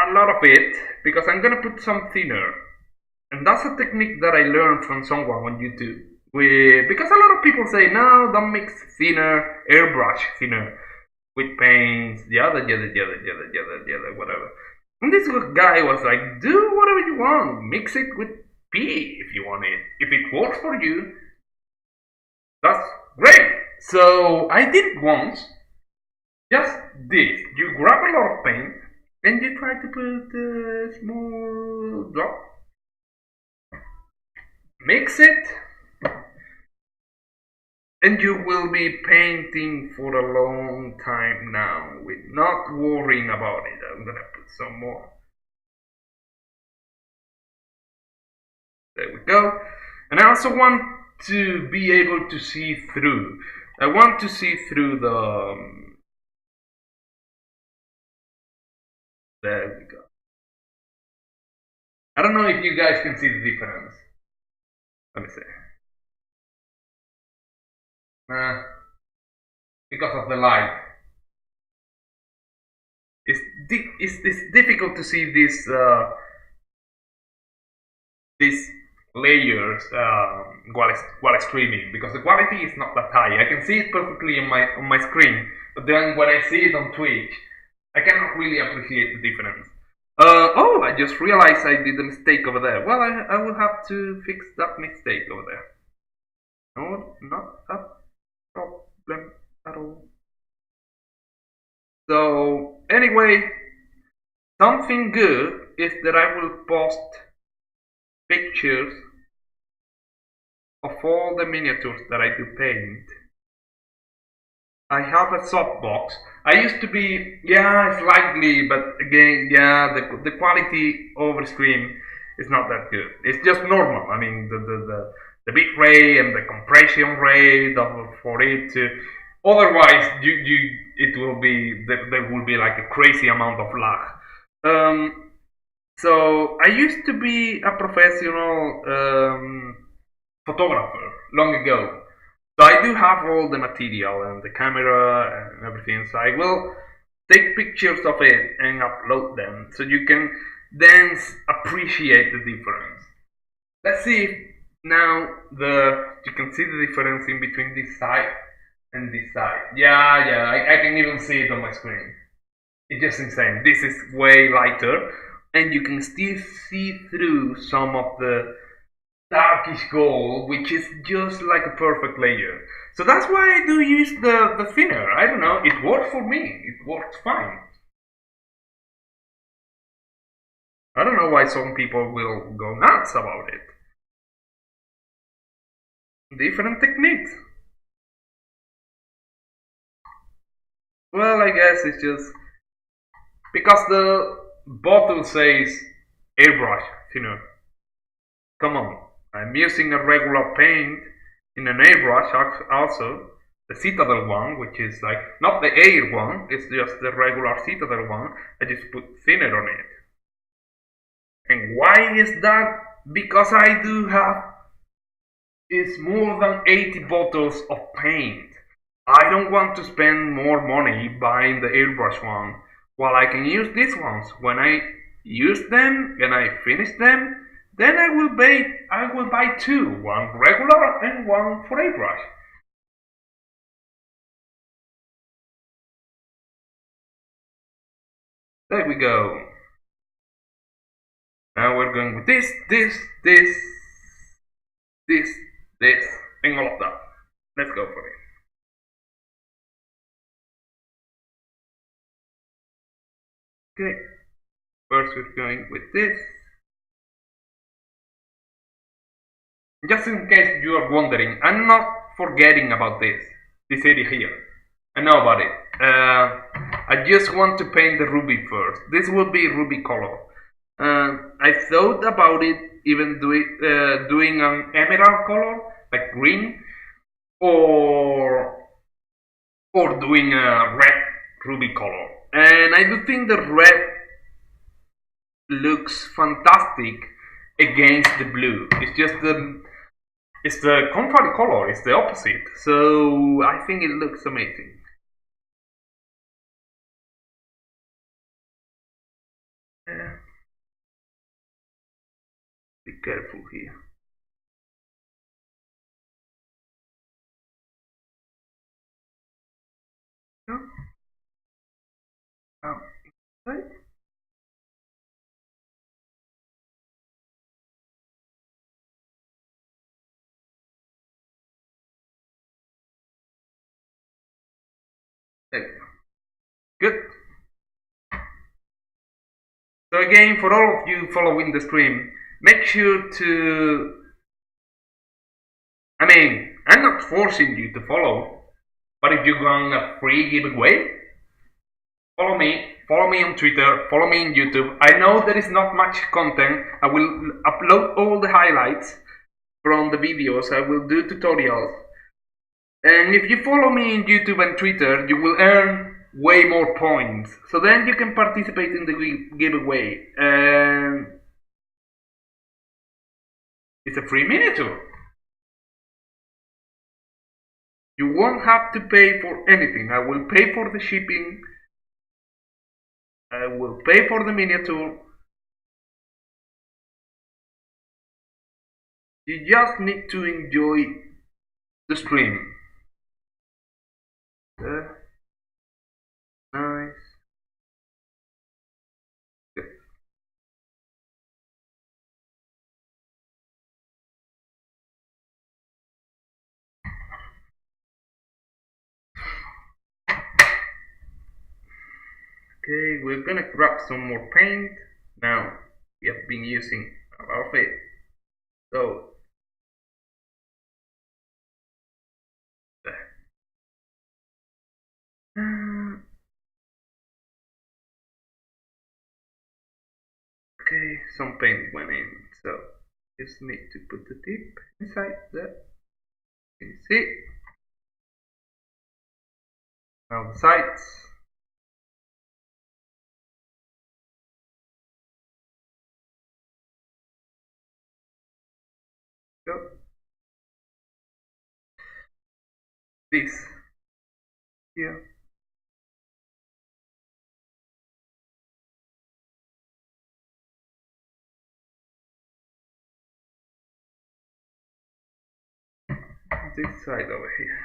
a lot of it because I'm gonna put some thinner. And that's a technique that I learned from someone on YouTube. Because a lot of people say, no, don't mix thinner, airbrush thinner with paints, yada, whatever. And this guy was like, do whatever you want, mix it with P if you want it. If it works for you, that's great. So I did it once, just this. You grab a lot of paint and you try to put a small drop. Mix it, and you will be painting for a long time now, with not worrying about it. I'm gonna put some more. There we go. And I also want to be able to see through. I want to see through the... there we go. I don't know if you guys can see the difference. Let me see. Because of the light. It's difficult to see these layers while streaming, because the quality is not that high. I can see it perfectly on my screen, but then when I see it on Twitch, I cannot really appreciate the difference. Oh, I just realized I did a mistake over there. Well, I will have to fix that mistake over there. No, not a problem at all. So, anyway, something good is that I will post pictures of all the miniatures that I do paint. I have a softbox. I used to be, slightly, but again, the quality over stream is not that good. It's just normal. I mean, the bit rate and the compression rate for it to, otherwise it will be, there will be like a crazy amount of lag. So I used to be a professional photographer long ago. So I do have all the material and the camera and everything. So I will take pictures of it and upload them so you can then appreciate the difference. Let's see if now you can see the difference in between this side and this side. I can even see it on my screen. It's just insane. This is way lighter, and you can still see through some of the darkish gold, which is just like a perfect layer. So that's why I do use the thinner. I don't know, it works for me. It works fine. I don't know why some people will go nuts about it. Different techniques. Well, I guess it's just because the bottle says airbrush thinner. Come on, I'm using a regular paint in an airbrush also. the Citadel one, which is like not the Air one, it's just the regular Citadel one. I just put thinner on it. And why is that? Because I do have is more than 80 bottles of paint. I don't want to spend more money buying the airbrush one, while I can use these ones. When I use them and I finish them, then I will buy two, one regular and one for airbrush. There we go. Now we're going with this, and all of that. Let's go for it. Okay, first we're going with this. Just in case you are wondering, I'm not forgetting about this area here. I know about it. I just want to paint the ruby first. This will be ruby color. I thought about it even doing an emerald color, like green, or doing a red ruby color. And I do think the red looks fantastic against the blue. It's the contrary color, it's the opposite. So I think it looks amazing. Be careful here. No? Right? There we go. Good. So again, for all of you following the stream, make sure to... I'm not forcing you to follow, but if you want a free giveaway, follow me on Twitter, follow me on YouTube. I know there is not much content. I will upload all the highlights from the videos. I will do tutorials. And if you follow me on YouTube and Twitter, you will earn way more points. So then you can participate in the giveaway. And it's a free miniature. You won't have to pay for anything. I will pay for the shipping. I will pay for the miniature. You just need to enjoy the stream. Nice. Good. Okay, we're gonna grab some more paint. Now, we have been using a lot of it. So, okay, some paint went in, so just need to put the tip inside there. Can you see? Now the sides. Go. This here. This side over here.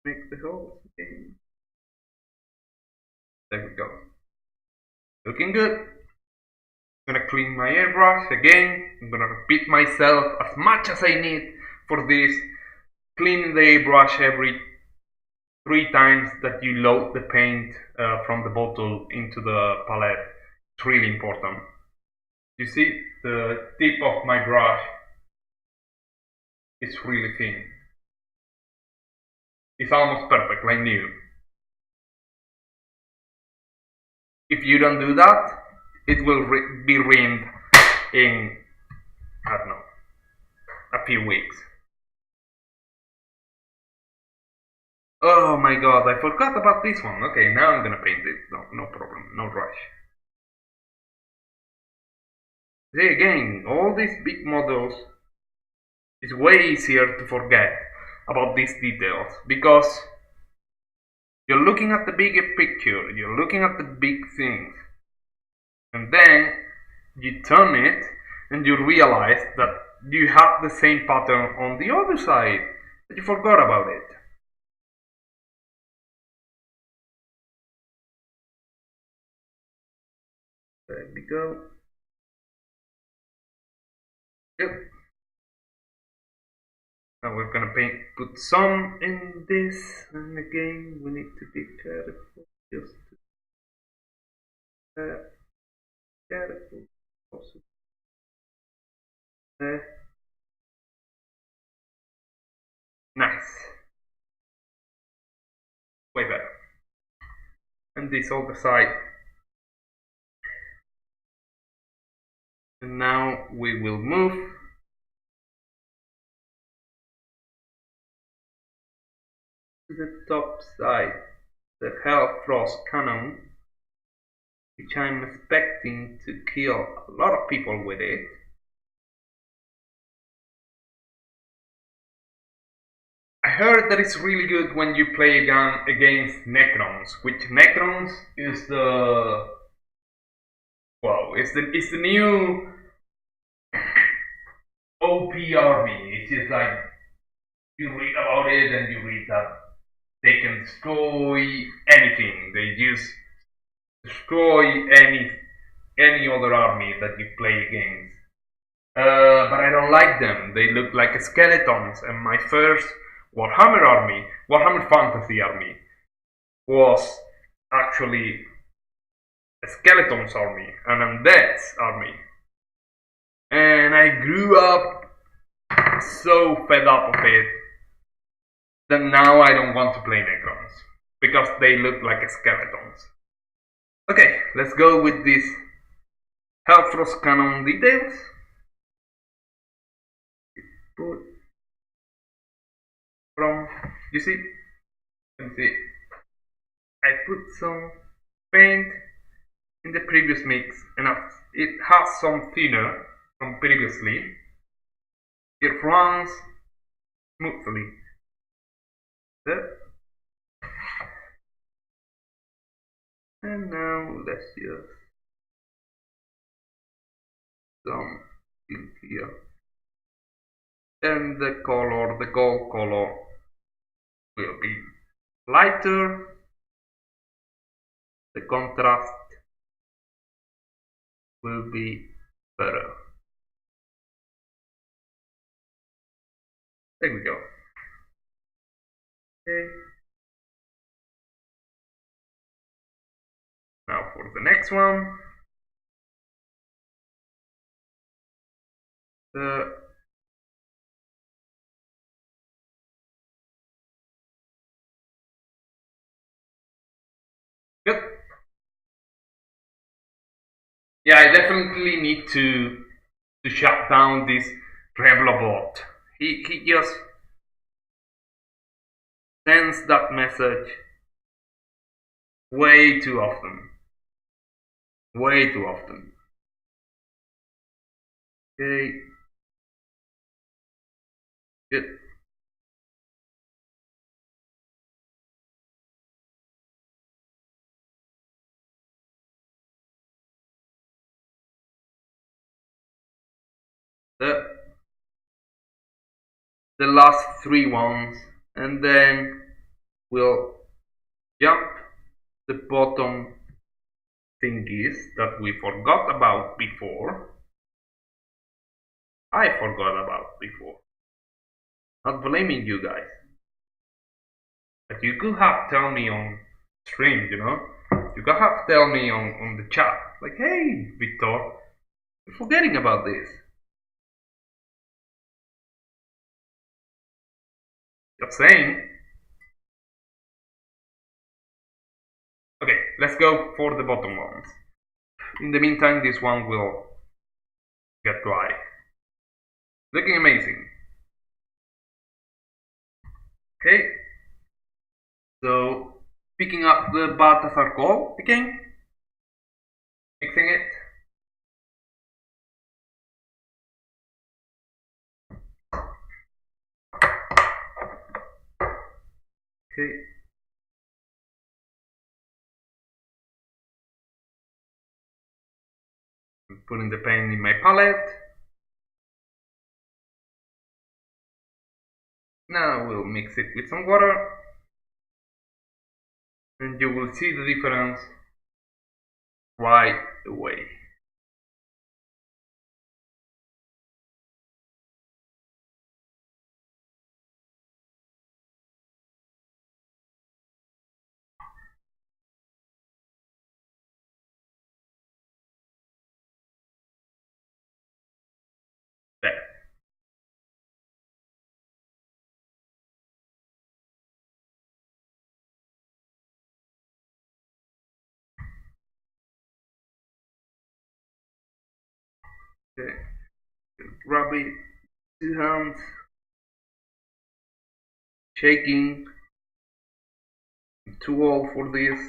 Make the holes again. There we go. Looking good. I'm gonna clean my airbrush again. I'm gonna repeat myself as much as I need for this. Cleaning the airbrush every 3 times that you load the paint from the bottle into the palette. It's really important. You see, the tip of my brush is really thin. It's almost perfect, like new. If you don't do that, it will be ruined in, I don't know, a few weeks. Oh my god, I forgot about this one. Okay, now I'm gonna paint it. No problem, no rush. See, again, all these big models, it's way easier to forget about these details because you're looking at the bigger picture, you're looking at the big things, and then you turn it and you realize that you have the same pattern on the other side, but you forgot about it. There we go. Yep. Now we're gonna put some in this, and again we need to be careful, just careful. Also, nice, way better. And this other side. And now we will move to the top side, the Hellfrost cannon, which I'm expecting to kill a lot of people with it. I heard that it's really good when you play against Necrons, which Necrons is the, well, it's the new OP army. It's just like you read about it and you read that they can destroy anything. They just destroy any other army that you play against. But I don't like them. They look like skeletons. And my first Warhammer army, Warhammer Fantasy army, was actually a skeletons army, an undead's army. And I grew up so fed up of it that now I don't want to play Necrons because they look like skeletons. Okay, let's go with this Hellfrost cannon details. Put from, you see, I put some paint in the previous mix, and it has some thinner from previously. It runs smoothly. There. And now let's just some in here. And the color, the gold color, will be lighter. The contrast will be better. There we go. Okay. Now for the next one. Good. Yeah, I definitely need to shut down this Rebelbot. He just sends that message way too often. Way too often. Okay. Good. The last three ones, and then we'll jump the bottom thingies that we forgot about before. I forgot about before. Not blaming you guys, but you could have told me on stream, you know. You could have told me on the chat, like, hey, Victor, you're forgetting about this. Just saying. Okay, let's go for the bottom ones. In the meantime, this one will get dry. Looking amazing. Okay, so picking up the Balthasar coal again, mixing it. Okay. I'm putting the paint in my palette. Now we'll mix it with some water, and you will see the difference right away. There. Okay. Rub it, 2 hands, shaking, too old for this.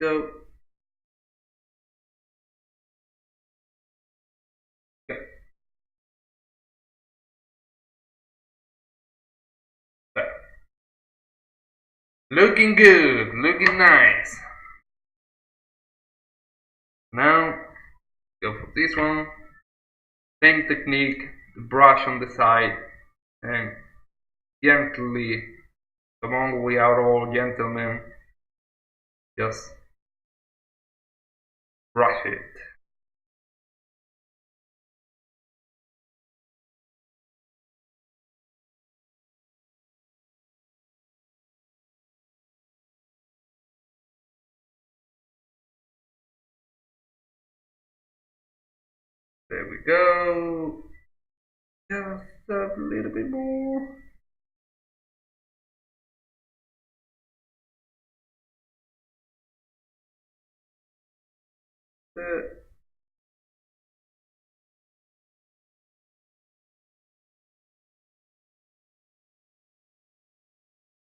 Go. Okay. There. Looking good, looking nice. Now, go for this one. Same technique, the brush on the side, and gently, come on, we are all gentlemen, just brush it. There we go. Just a little bit more.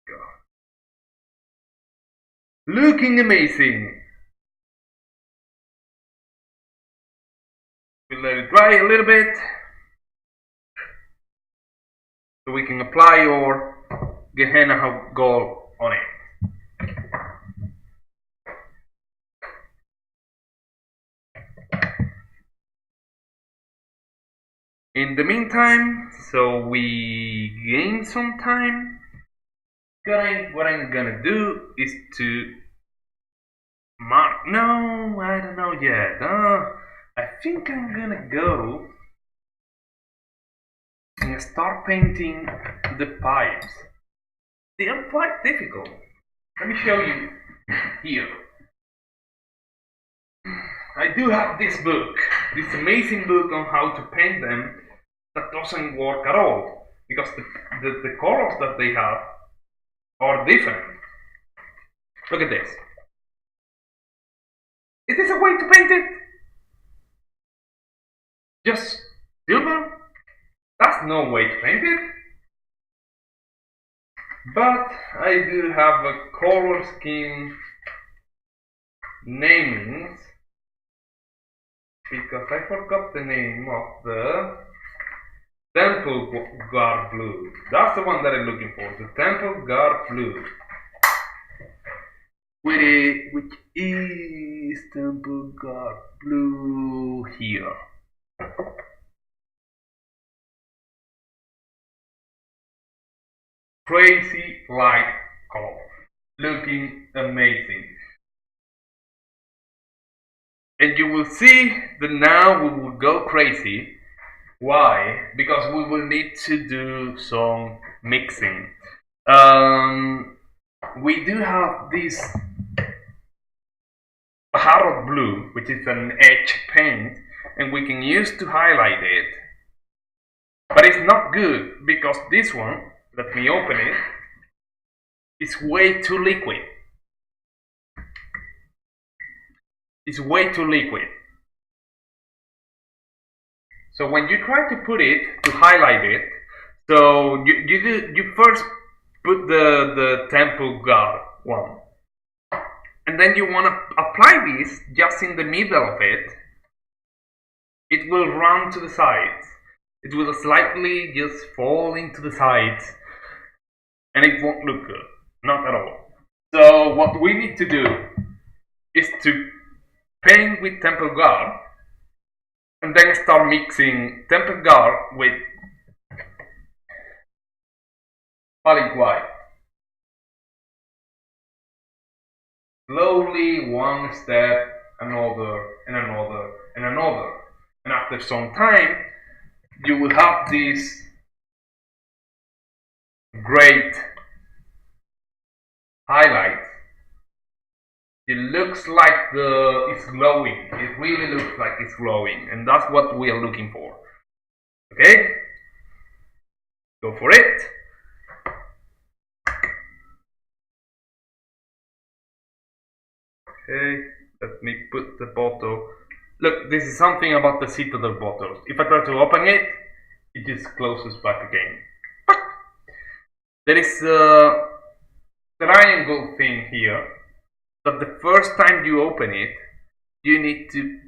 Go. Looking amazing. We'll let it dry a little bit so we can apply our Gehenna gold on it. In the meantime, so we gain some time, what I'm gonna do is to mark. No, I don't know yet. I think I'm gonna go and start painting the pipes. They are quite difficult. Let me show you here. I do have this book, this amazing book on how to paint them, that doesn't work at all because the colors that they have are different. Look at this. Is this a way to paint it? Just silver? That's no way to paint it. But I do have a color scheme namings because I forgot the name of the Temple Guard Blue. That's the one that I'm looking for, the Temple Guard Blue. Which is Temple Guard Blue here. Crazy light color, looking amazing. And you will see that now we will go crazy. Why? Because we will need to do some mixing. We do have this Harrod Blue, which is an edge paint, and we can use to highlight it. But it's not good because this one, let me open it, is way too liquid. is way too liquid. So when you try to put it, to highlight it, so you first put the temple guard one, and then you want to apply this just in the middle of it. It will run to the sides. It will slightly just fall into the sides, and it won't look good, not at all. So what we need to do is to paint with temple guard, and then start mixing temple guard with palette white. Slowly, one step, another, and another, and another. And after some time, you will have this great highlight. It looks like it's glowing. It really looks like it's glowing, and that's what we are looking for. Okay? Go for it. Okay, let me put the bottle. Look, this is something about the Citadel bottles. If I try to open it, it just closes back again. There is a triangle thing here, that the first time you open it, you need to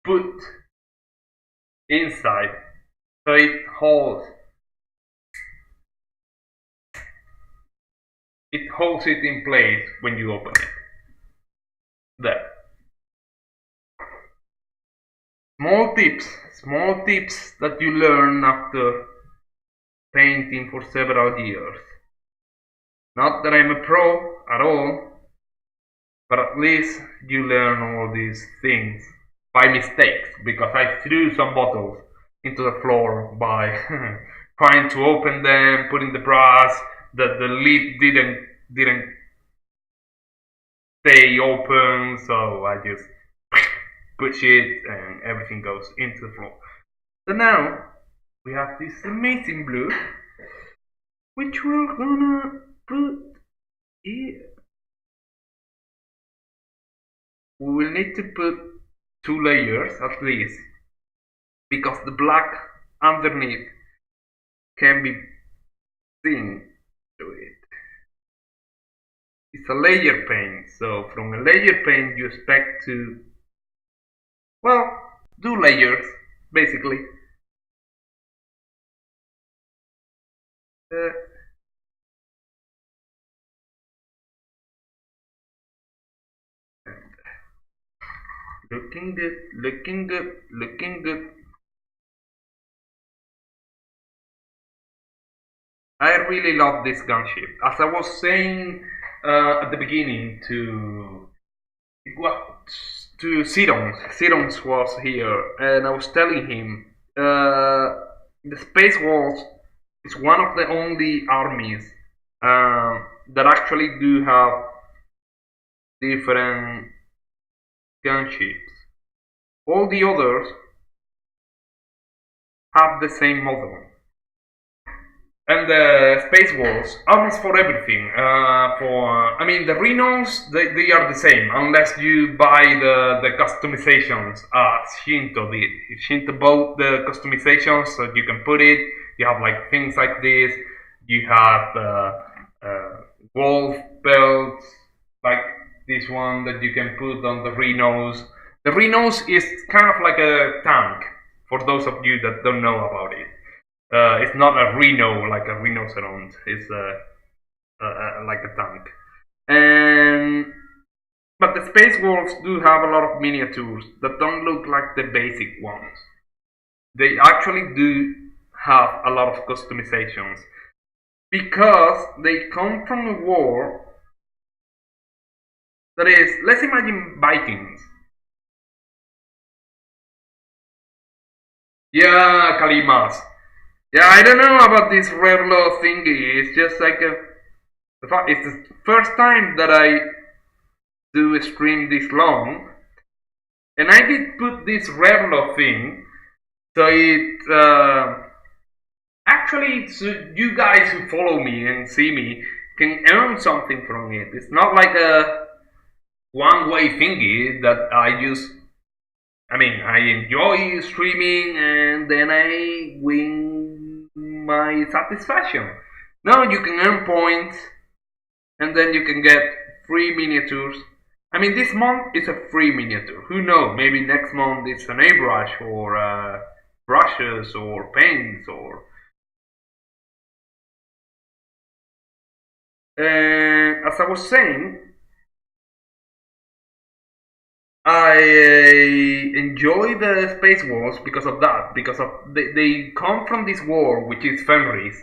put inside, so it holds it in place when you open it. There. Small tips that you learn after painting for several years. Not that I'm a pro at all, but at least you learn all these things by mistakes, because I threw some bottles into the floor by trying to open them, putting the brass, that the lid didn't stay open, so I just push it and everything goes into the floor. So now we have this amazing blue, which we're gonna put here. We will need to put 2 layers at least, because the black underneath can be seen through it. It's a layer paint, so from a layer paint you expect to, well, do layers basically. Looking good, looking good, looking good. I really love this gunship. As I was saying at the beginning to Sidons was here, and I was telling him the Space Wolves is one of the only armies that actually do have different gunships. All the others have the same model. And the Space Wolves, almost for everything. I mean, the Rhinos, they are the same, unless you buy the customizations as Shinto did. Shinto bought the customizations, so you can put it. You have like things like this. You have wolf belts, like this one that you can put on the Rhinos. The Rhinos is kind of like a tank, for those of you that don't know about it. It's not a rhino like a rhinoceros. It's like a tank. But the Space Wolves do have a lot of miniatures that don't look like the basic ones. They actually do have a lot of customizations, because they come from a war that is, let's imagine Vikings. Yeah, Kalimas. Yeah, I don't know about this Revlo thingy. It's just like it's the first time that I do a stream this long, and I did put this Revlo thing, so it actually, so you guys who follow me and see me can earn something from it. It's not like one way thingy that I enjoy streaming and then I win my satisfaction. Now you can earn points and then you can get free miniatures. This month is a free miniature. Who knows? Maybe next month it's an airbrush or brushes or paints or. As I was saying, I enjoy the Space Wars because of that. Because of they come from this war, which is Fenris,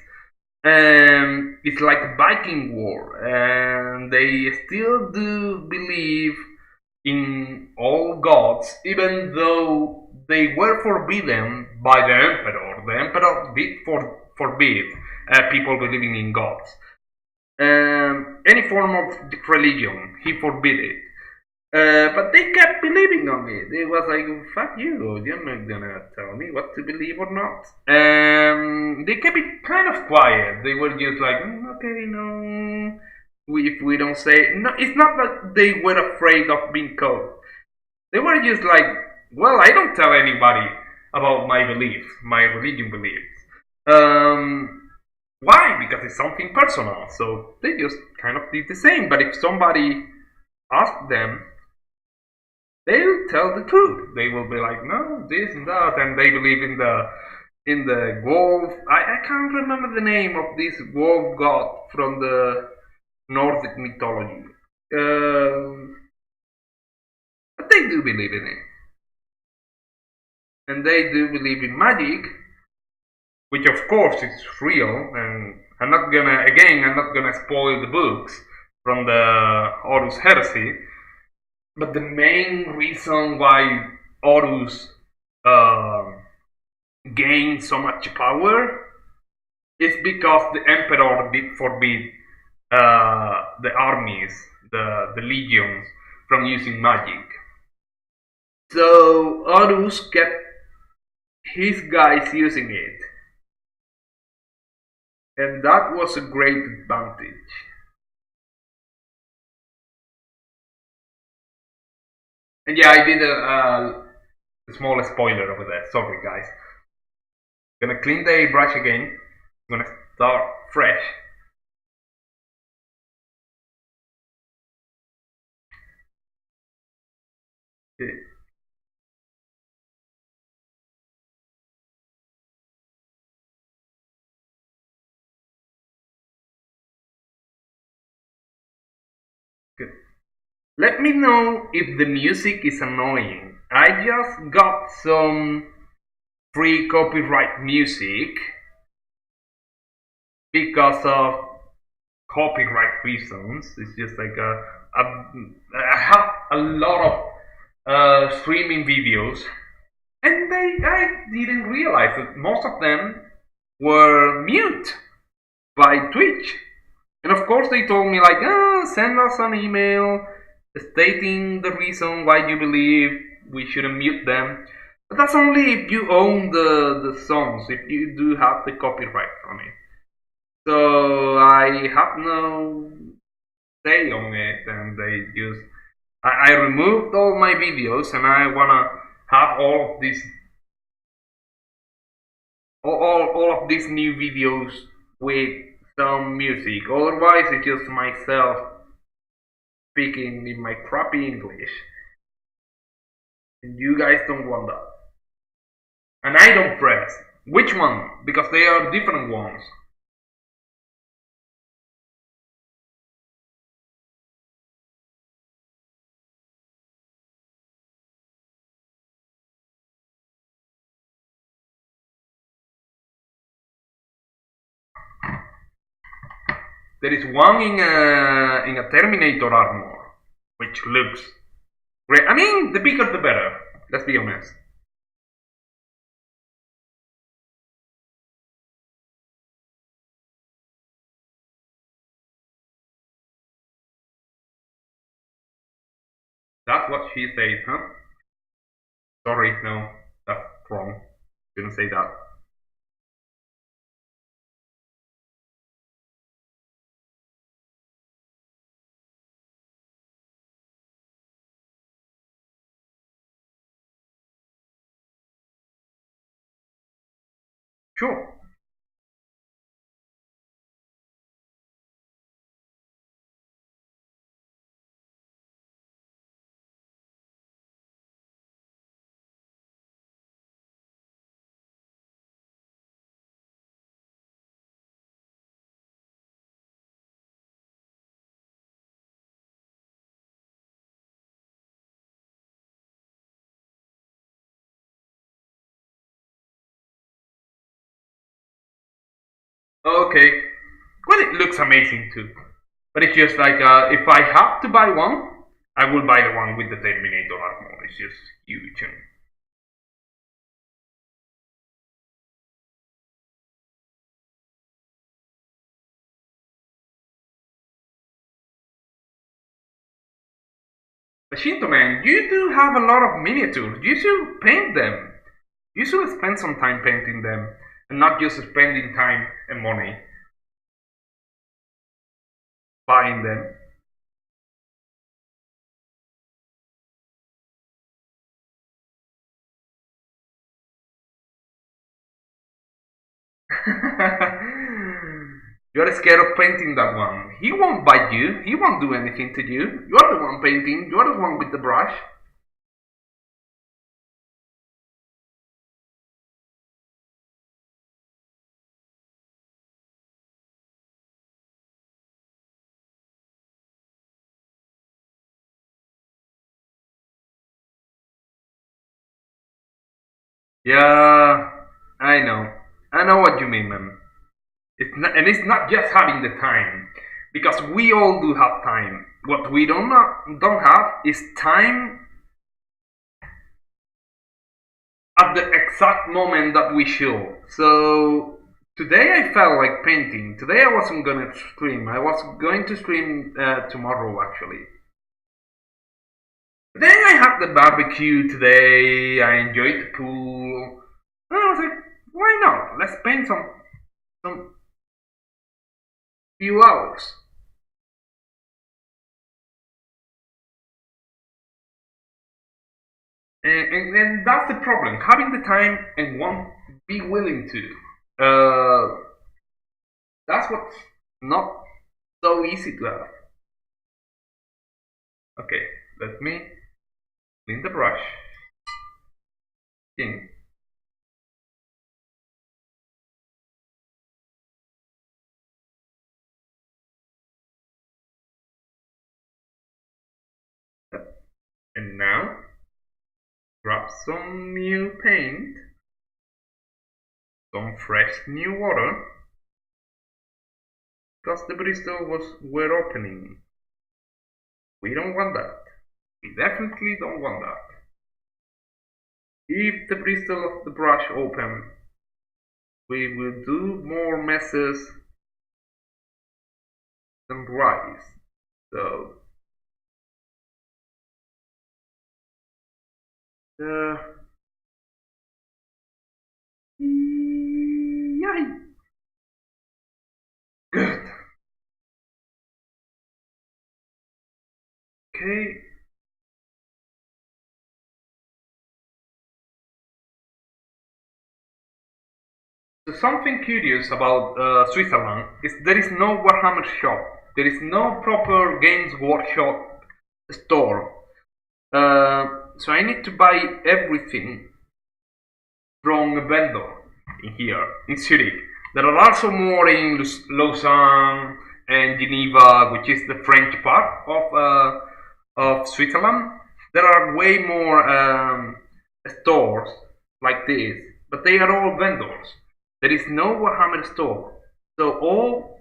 and it's like a Viking war, and they still do believe in all gods, even though they were forbidden by the emperor. The emperor did forbid people believing in gods. Any form of religion, he forbid it. But they kept believing on it. It was like, fuck you, you're not gonna tell me what to believe or not. They kept it kind of quiet. They were just like, okay, no. If we don't say, no, it's not that they were afraid of being caught. They were just like, well, I don't tell anybody about my beliefs, my religion beliefs. Why? Because it's something personal. So they just kind of did the same. But if somebody asked them, they'll tell the truth. They will be like, no, this and that, and they believe in the wolf. I can't remember the name of this wolf god from the Nordic mythology. But they do believe in it. And they do believe in magic, which of course is real, and I'm not gonna spoil the books from the Horus heresy, but the main reason why Horus gained so much power is because the emperor did forbid the armies, the legions, from using magic. So Horus kept his guys using it. And that was a great advantage. And yeah, I did a small spoiler over there. Sorry, guys. Gonna clean the brush again. Gonna start fresh. Okay. Good. Let me know if the music is annoying. I just got some free copyright music because of copyright reasons. It's just like I have a lot of streaming videos, and I didn't realize that most of them were mute by Twitch. And of course, they told me like, send us an email stating the reason why you believe we shouldn't mute them. But that's only if you own the songs, if you do have the copyright from it. So I have no say on it, and they just I removed all my videos, and I wanna have all of these all of these new videos with some music. Otherwise, it's just myself speaking in my crappy English, and you guys don't want that. And I don't press. Which one? Because they are different ones. There is one in a Terminator armor, which looks great. The bigger the better. Let's be honest. That's what she said, huh? Sorry, no, that's wrong. Didn't say that. Sure. Okay. Well, it looks amazing too. But it's just like if I have to buy one, I will buy the one with the Terminator armor. It's just huge. And but Shinto man, you do have a lot of miniatures. You should paint them. You should spend some time painting them and not just spending time and money buying them. You're scared of painting that one. He won't bite you. He won't do anything to you. You're the one painting. You're the one with the brush. Yeah, I know. I know what you mean, man. And it's not just having the time, because we all do have time. What we don't have is time at the exact moment that we should. So today I felt like painting. Today I wasn't gonna stream. I was going to stream tomorrow actually. Then I had the barbecue today. I enjoyed the pool. And I was like, why not? Let's paint some few hours. And that's the problem. Having the time and won't be willing to. That's what's not so easy to have. Okay, let me clean the brush. In. And now, grab some new paint, some fresh new water, because the bristles were opening. We don't want that. We definitely don't want that. If the bristle of the brush open, we will do more messes than rice. So yeah. Good. Okay. So something curious about Switzerland is there is no Warhammer shop. There is no proper Games Workshop store. So I need to buy everything from a vendor in here in Zurich. There are also more in Lausanne and Geneva, which is the French part of Switzerland. There are way more stores like this, but they are all vendors. There is no Warhammer store, so all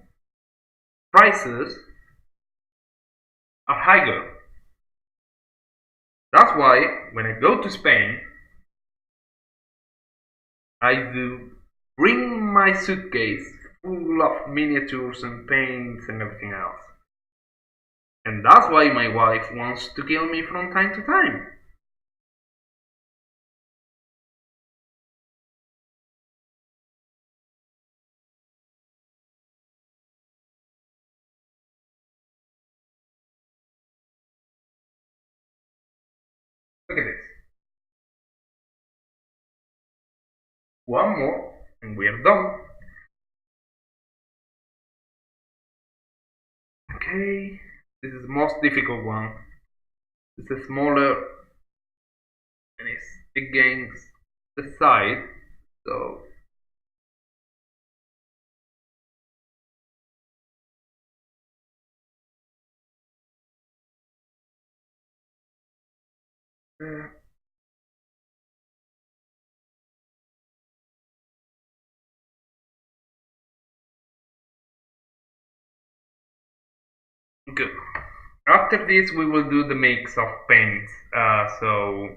prices are higher. That's why when I go to Spain, I do bring my suitcase full of miniatures and paints and everything else. And that's why my wife wants to kill me from time to time. Look at this. One more. And we are done. Okay, this is the most difficult one. It's a smaller and it's against the side, so good. After this, we will do the mix of paints. So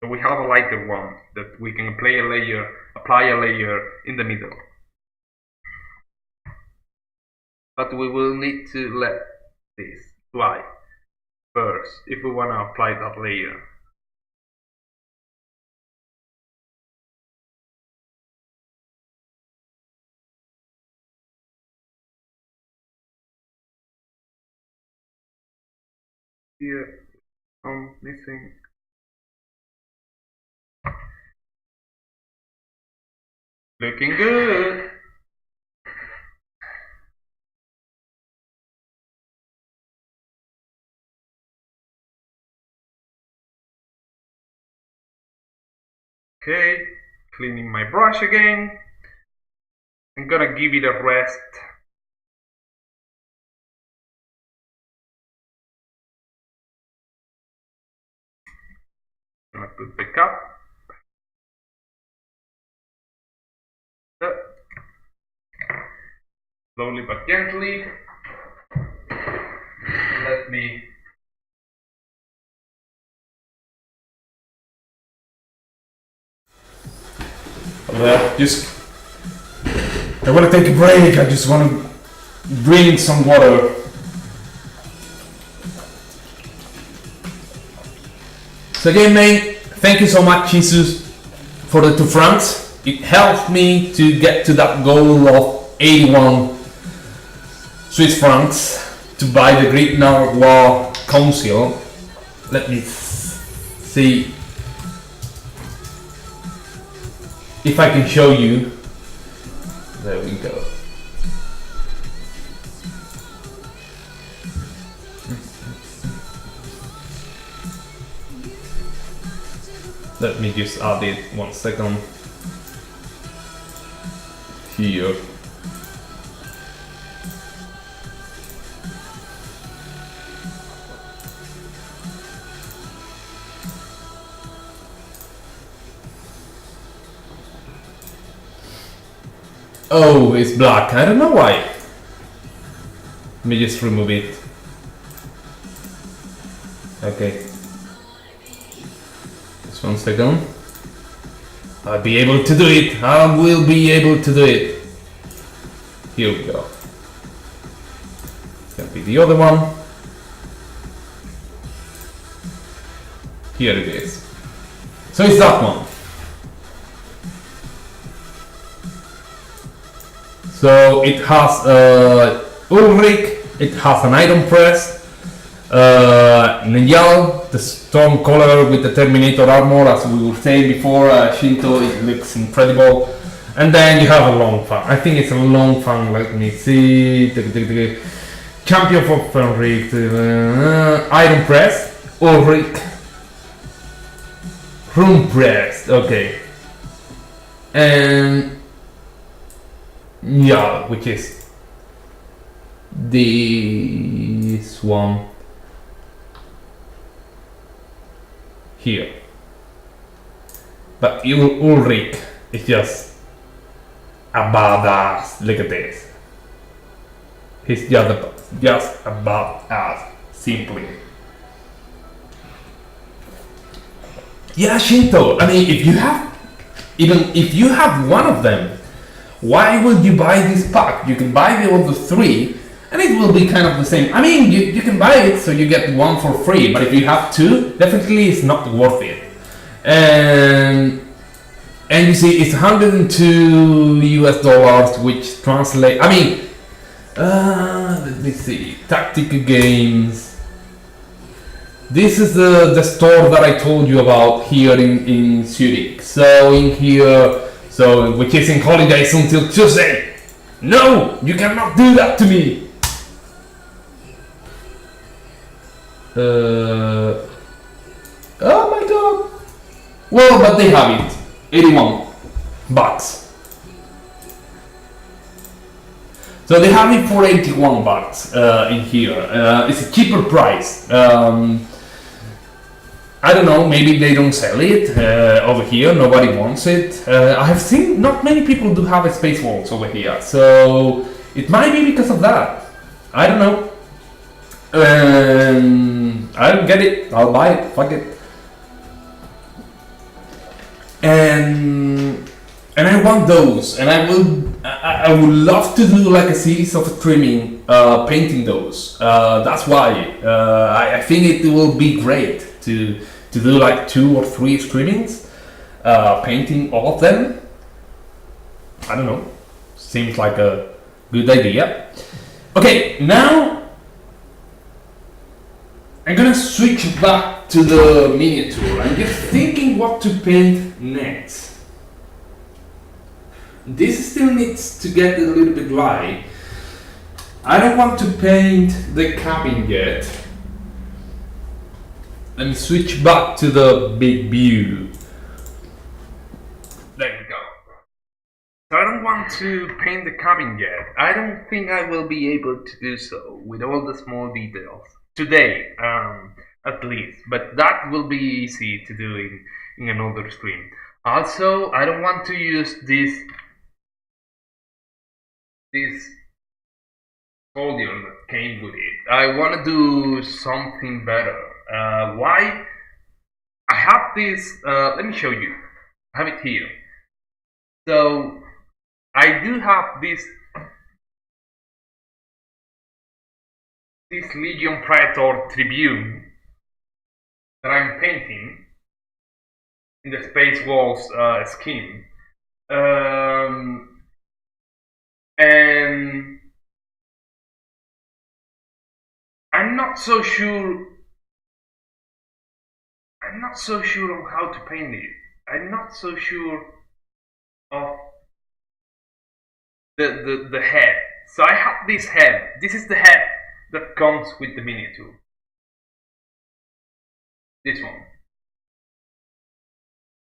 we have a lighter one that we can apply a layer in the middle. But we will need to let this dry first if we want to apply that layer. Here, I'm missing. Looking good. Okay, cleaning my brush again. I'm gonna give it a rest. I'm gonna put the cup. Slowly but gently. Let me
I want to take a break. I just want to drink some water. So again, mate, thank you so much, Jesus, for the 2 francs. It helped me to get to that goal of 81 Swiss francs to buy the Great Narwhal Council. Let me see if I can show you. There we go. Let me just add it 1 second. Here. Oh, it's black. I don't know why. Let me just remove it. Okay. Just 1 second. I'll be able to do it. I will be able to do it. Here we go. It's gonna be the other one. Here it is. So it's that one. So it has Ulrich, it has an iron press, Ninjal, the storm color with the Terminator armor, as we were saying before, Shinto, it looks incredible. And then you have a long fan. I think it's a long fan, let me see. Champion for Ulrich, iron press, Ulrich, room press, okay. And yeah, which is this one here. But Ulrich is just a badass. Look at this. He's just a badass, simply. Yeah, Shinto. I mean, if you have one of them, why would you buy this pack? You can buy the other 3 and it will be kind of the same. I mean, you can buy it so you get 1 for free, but if you have 2, definitely it's not worth it. And you see it's $102 US, which translate, I mean, let me see, Tactical Games. This is the store that I told you about here in Zurich. So in here, So, which is in holidays until Tuesday. No, you cannot do that to me. Oh my god. Well, but they have it. 81 bucks. So they have it for 81 bucks in here. It's a cheaper price. I don't know, maybe they don't sell it over here, nobody wants it. I have seen not many people do have a Space Wolves over here, so it might be because of that. I don't know. I'll get it, I'll buy it, fuck it. And I want those, and I would love to do like a series of streaming painting those. That's why I think it will be great to do like 2 or 3 streamings, painting all of them. I don't know, seems like a good idea. Okay, now I'm gonna switch back to the miniature. I'm just thinking what to paint next. This still needs to get a little bit dry. I don't want to paint the cabin yet. Let me switch back to the big view. There we go. So I don't want to paint the cabin yet. I don't think I will be able to do so with all the small details. Today, at least. But that will be easy to do in another stream. Also, I don't want to use this folder that came with it. I want to do something better. Why? I have this, let me show you. I have it here. So, I do have this Legion Praetor Tribune that I'm painting in the Space Wolves scheme. And I'm not so sure of how to paint it. I'm not so sure of the head. So I have this head. This is the head that comes with the miniature. This one.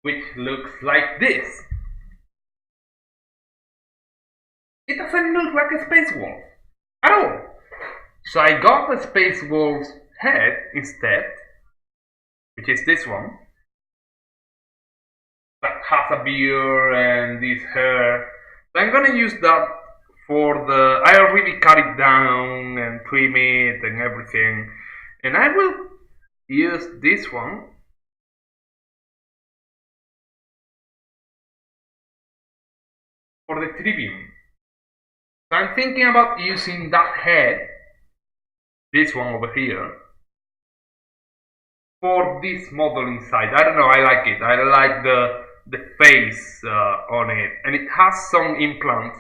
Which looks like this. It doesn't look like a Space Wolf at all. So I got the Space Wolf's head instead, which is this one, that has a beard and this hair. So I'm gonna use that for the... I already cut it down and trim it and everything, and I will use this one for the Tribune. So I'm thinking about using that head, this one over here, for this model inside. I don't know, I like it. I like the face on it, and it has some implants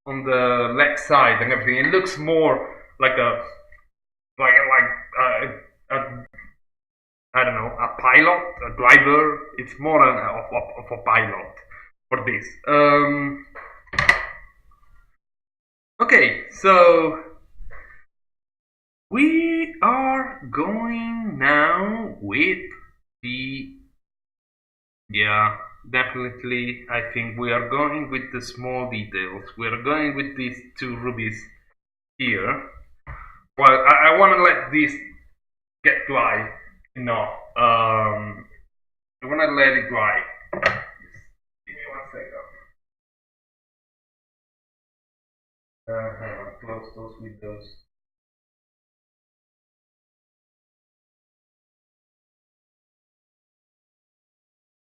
on the left side and everything. It looks more like a I don't know, a pilot, a driver. It's more of a pilot for this. Okay, so we are going now with the... Yeah, definitely, I think we are going with the small details. We are going with these 2 rubies here. Well, I want to let this get dry enough. I want to let it dry. Give me 1 second. Close those windows.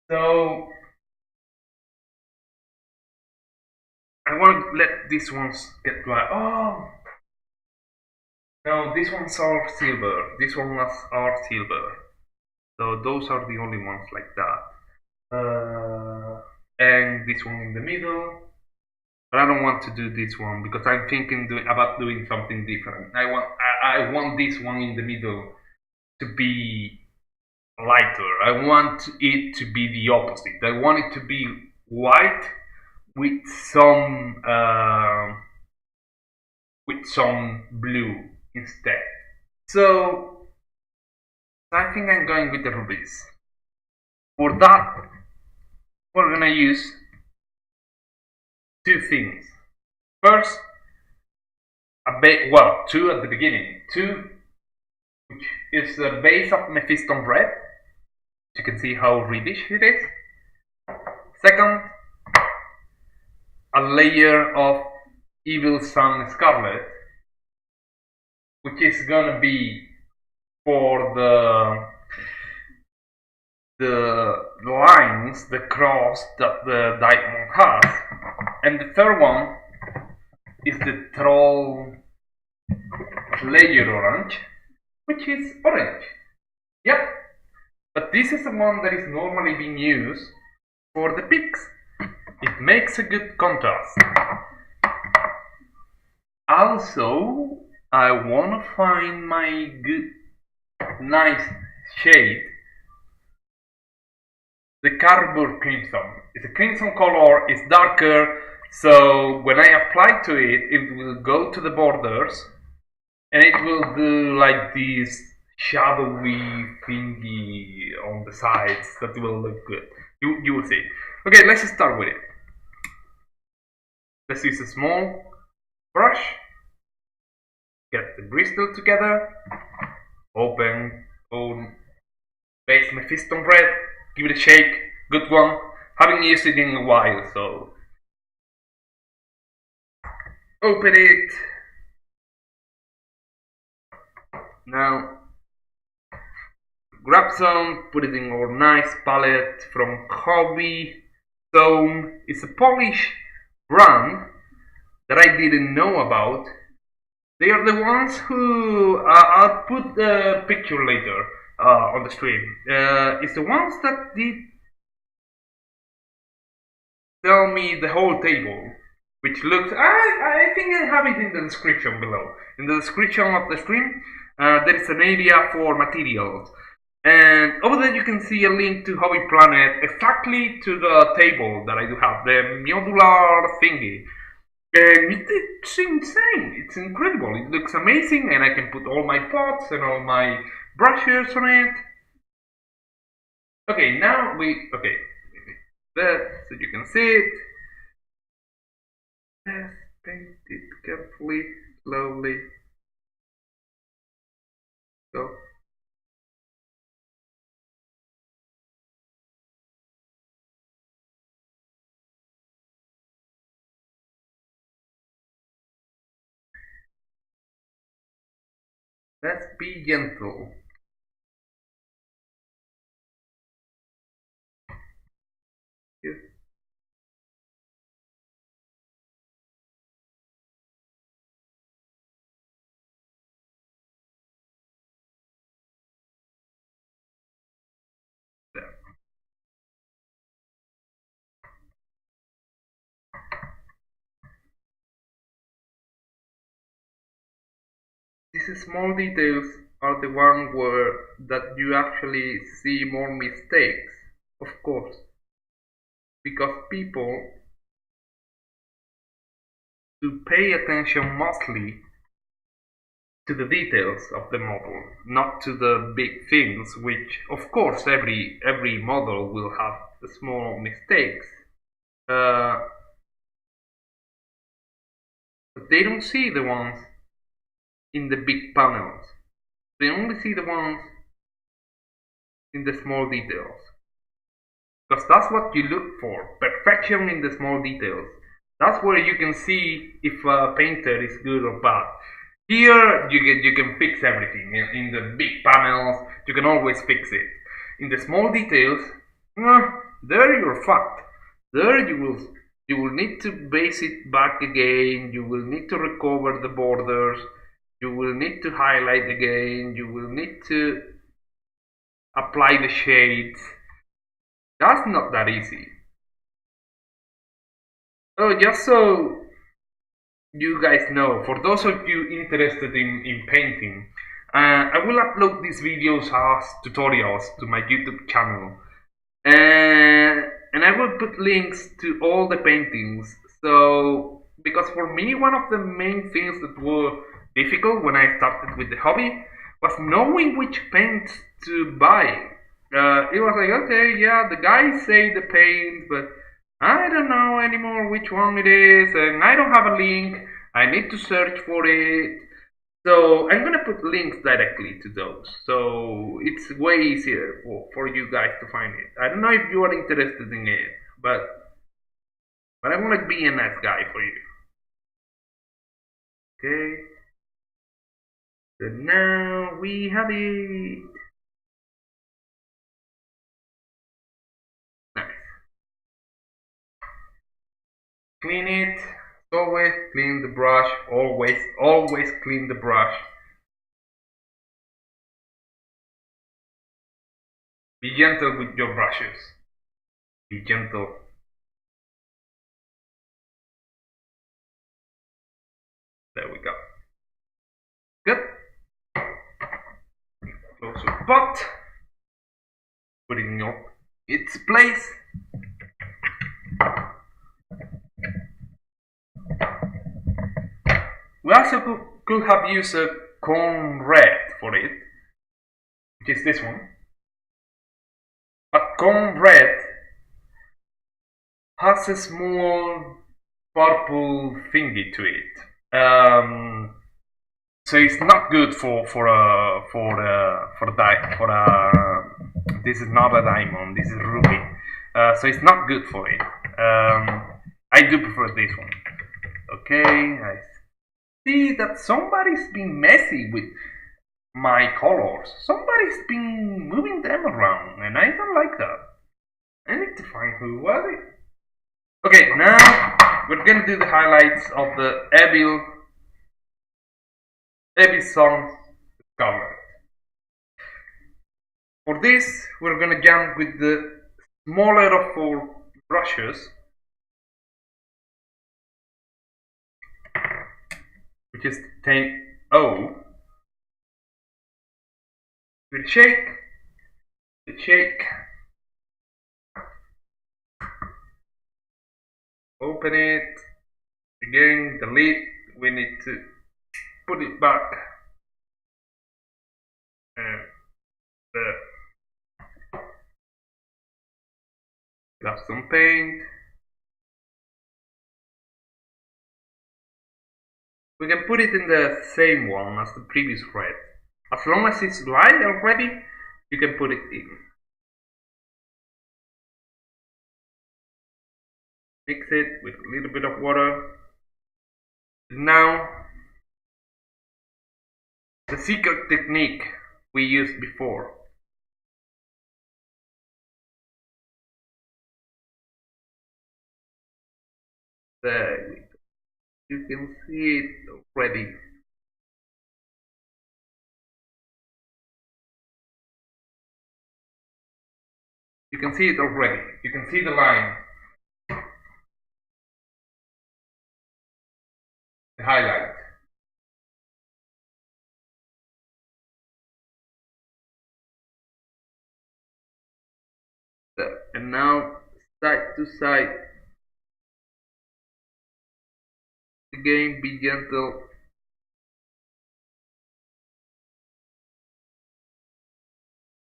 So I want to let these ones get dry. Oh no, these ones are silver. These ones are silver. So those are the only ones like that. And this one in the middle. But I don't want to do this one because I'm thinking about doing something different. I want this one in the middle to be lighter. I want it to be the opposite. I want it to be
white with some blue instead. So I think I'm going with the rubies. For that, we're gonna use two things. First, two at the beginning. Two, which is the base of Mephiston red. You can see how reddish it is. Second, a layer of Evil Sun Scarlet, which is gonna be for the lines, the cross that the diamond has. And the third one is the troll layer orange, which is orange. Yep, but this is the one that is normally being used for the pigs. It makes a good contrast. Also, I want to find my good, nice shade. The cardboard crimson. It's a crimson color, it's darker, so when I apply to it, it will go to the borders and it will do like this shadowy thingy on the sides that will look good. You will see. Okay, let's start with it. Let's use a small brush, get the bristle together, open base Mephiston red, give it a shake, good one. Haven't used it in a while, so open it. Now grab some, put it in our nice palette from Hobby Zone. It's a Polish brand that I didn't know about. They are the ones who I'll put the picture later on the stream. It's the ones that did tell me the whole table, which looks. I think I have it in the description below. In the description of the stream, there is an area for materials. And over there you can see a link to Hobby Planet, exactly to the table that I do have, the modular thingy. And it's insane, it's incredible, it looks amazing, and I can put all my pots and all my brushes on it. Okay, now that, so you can see it. Let's paint it carefully, slowly. So. Let's be gentle. Yes. There. These small details are the one that you actually see more mistakes, of course, because people do pay attention mostly to the details of the model, not to the big things, which of course every model will have small mistakes. But they don't see the ones in the big panels. They only see the ones in the small details. Because that's what you look for, perfection in the small details. That's where you can see if a painter is good or bad. Here you can fix everything. In the big panels, you can always fix it. In the small details, there you're fucked. There you will need to base it back again. You will need to recover the borders. You will need to highlight again. You will need to apply the shades. That's not that easy. Oh, just so you guys know, for those of you interested in painting, I will upload these videos as tutorials to my YouTube channel. And I will put links to all the paintings. So, because for me, one of the main things that were difficult when I started with the hobby was knowing which paints to buy. It was like, okay, yeah, the guys say the paint, but I don't know anymore which one it is, and I don't have a link. I need to search for it. So I'm gonna put links directly to those, so it's way easier for you guys to find it. I don't know if you are interested in it, but I want to be a nice guy for you. Okay. So now we have it. Nice. Clean it. Always clean the brush. Always clean the brush. Be gentle with your brushes. Be gentle. There we go. Good. Close your pot. Put it in its place. We also could have used a corn red for it, which is this one. But corn red has a small purple thingy to it, so it's not good for this is not a diamond, this is ruby, so it's not good for it. I do prefer this one. Okay, I see that somebody's been messy with my colors. Somebody's been moving them around, and I don't like that. I need to find who was it. Okay, now we're gonna do the highlights of the Evil Song Discovered. For this, we're gonna jump with the smaller of 4 brushes, which is 10O. We'll shake, open it, again the lid, we need to put it back, and grab some paint. We can put it in the same one as the previous red. As long as it's dry already, you can put it in. Mix it with a little bit of water. Now, the secret technique we used before. There we go. You can see it already. You can see it already. You can see the line. The highlight. There. And now side to side. Again, be gentle.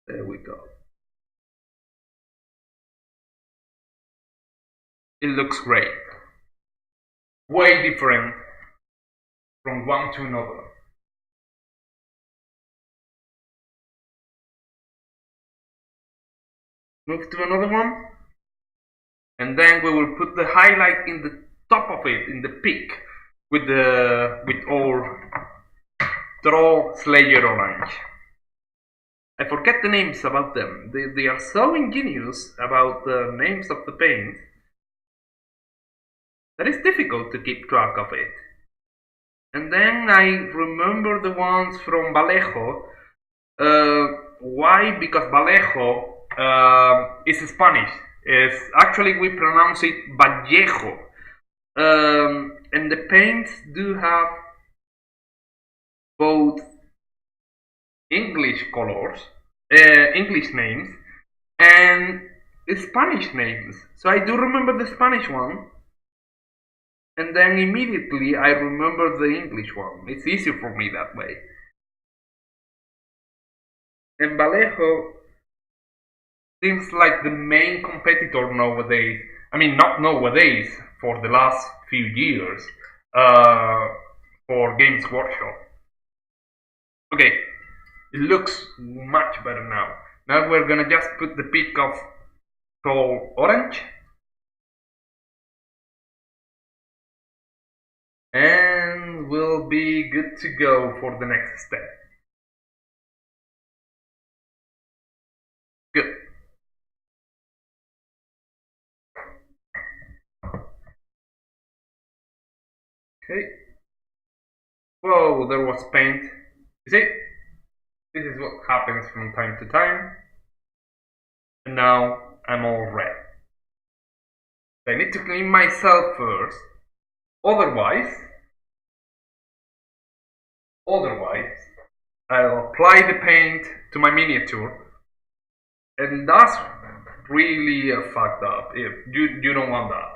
There we go. It looks great. Way different from one to another. Move to another one, and then we will put the highlight in the top of it, in the peak, with our Troll Slayer Orange. I forget the names about them. They are so ingenious about the names of the paint that it's difficult to keep track of it. And then I remember the ones from Vallejo. Why? Because Vallejo is Spanish. Actually, we pronounce it Vallejo. And the paints do have both English colors, English names, and Spanish names. So I do remember the Spanish one, and then immediately I remember the English one. It's easier for me that way. And Vallejo seems like the main competitor nowadays. I mean, not nowadays, for the last few years, for Games Workshop. Okay, it looks much better now. Now we're gonna just put the peak of tall orange. And we'll be good to go for the next step. Good. Okay. Whoa, there was paint. You see? This is what happens from time to time. And now I'm all red. I need to clean myself first. Otherwise, I'll apply the paint to my miniature. And that's really fucked up. If you don't want that.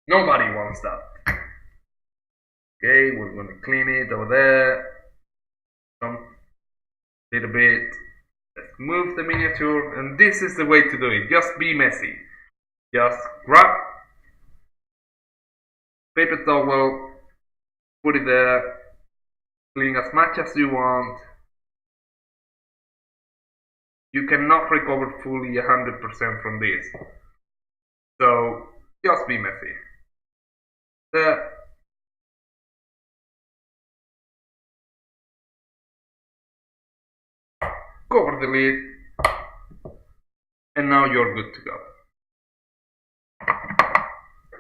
Nobody wants that. Okay, we're gonna clean it over there. Some little bit. Let's move the miniature, and this is the way to do it. Just be messy. Just grab paper towel, put it there, clean as much as you want. You cannot recover fully 100% from this. So just be messy. There. Cover the lid, and now you're good to go.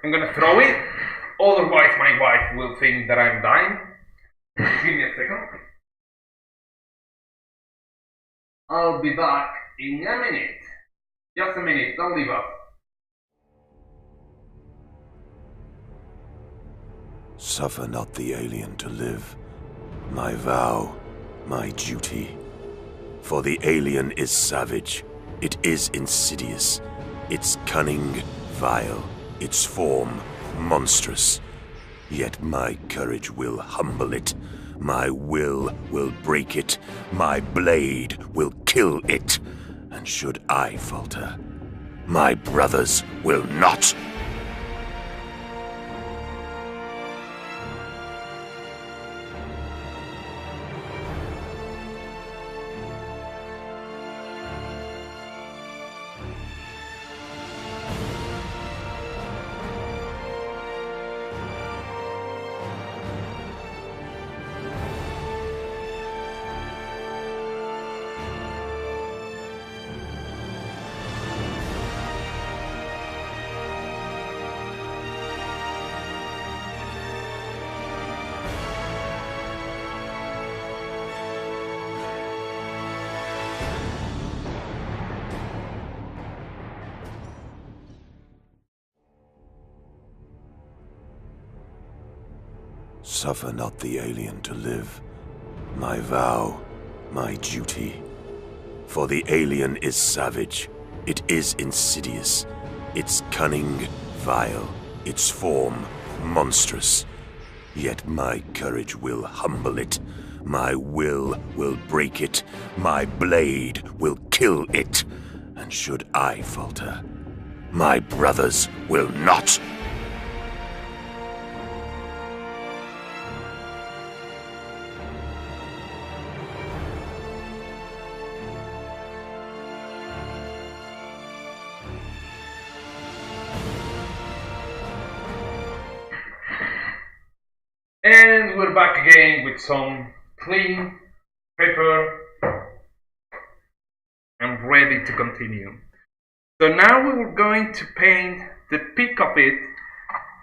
I'm gonna throw it, otherwise my wife will think that I'm dying. Give me a second. I'll be back in a minute. Just a minute, don't leave us.
Suffer not the alien to live. My vow, my duty. For the alien is savage, it is insidious, its cunning vile, its form monstrous. Yet my courage will humble it, my will break it, my blade will kill it. And should I falter, my brothers will not. Suffer not the alien to live. My vow, my duty. For the alien is savage, it is insidious, its cunning vile, its form monstrous. Yet my courage will humble it, my will break it, my blade will kill it. And should I falter, my brothers will not.
And we're back again with some clean paper. I'm ready to continue. So now we were going to paint the peak of it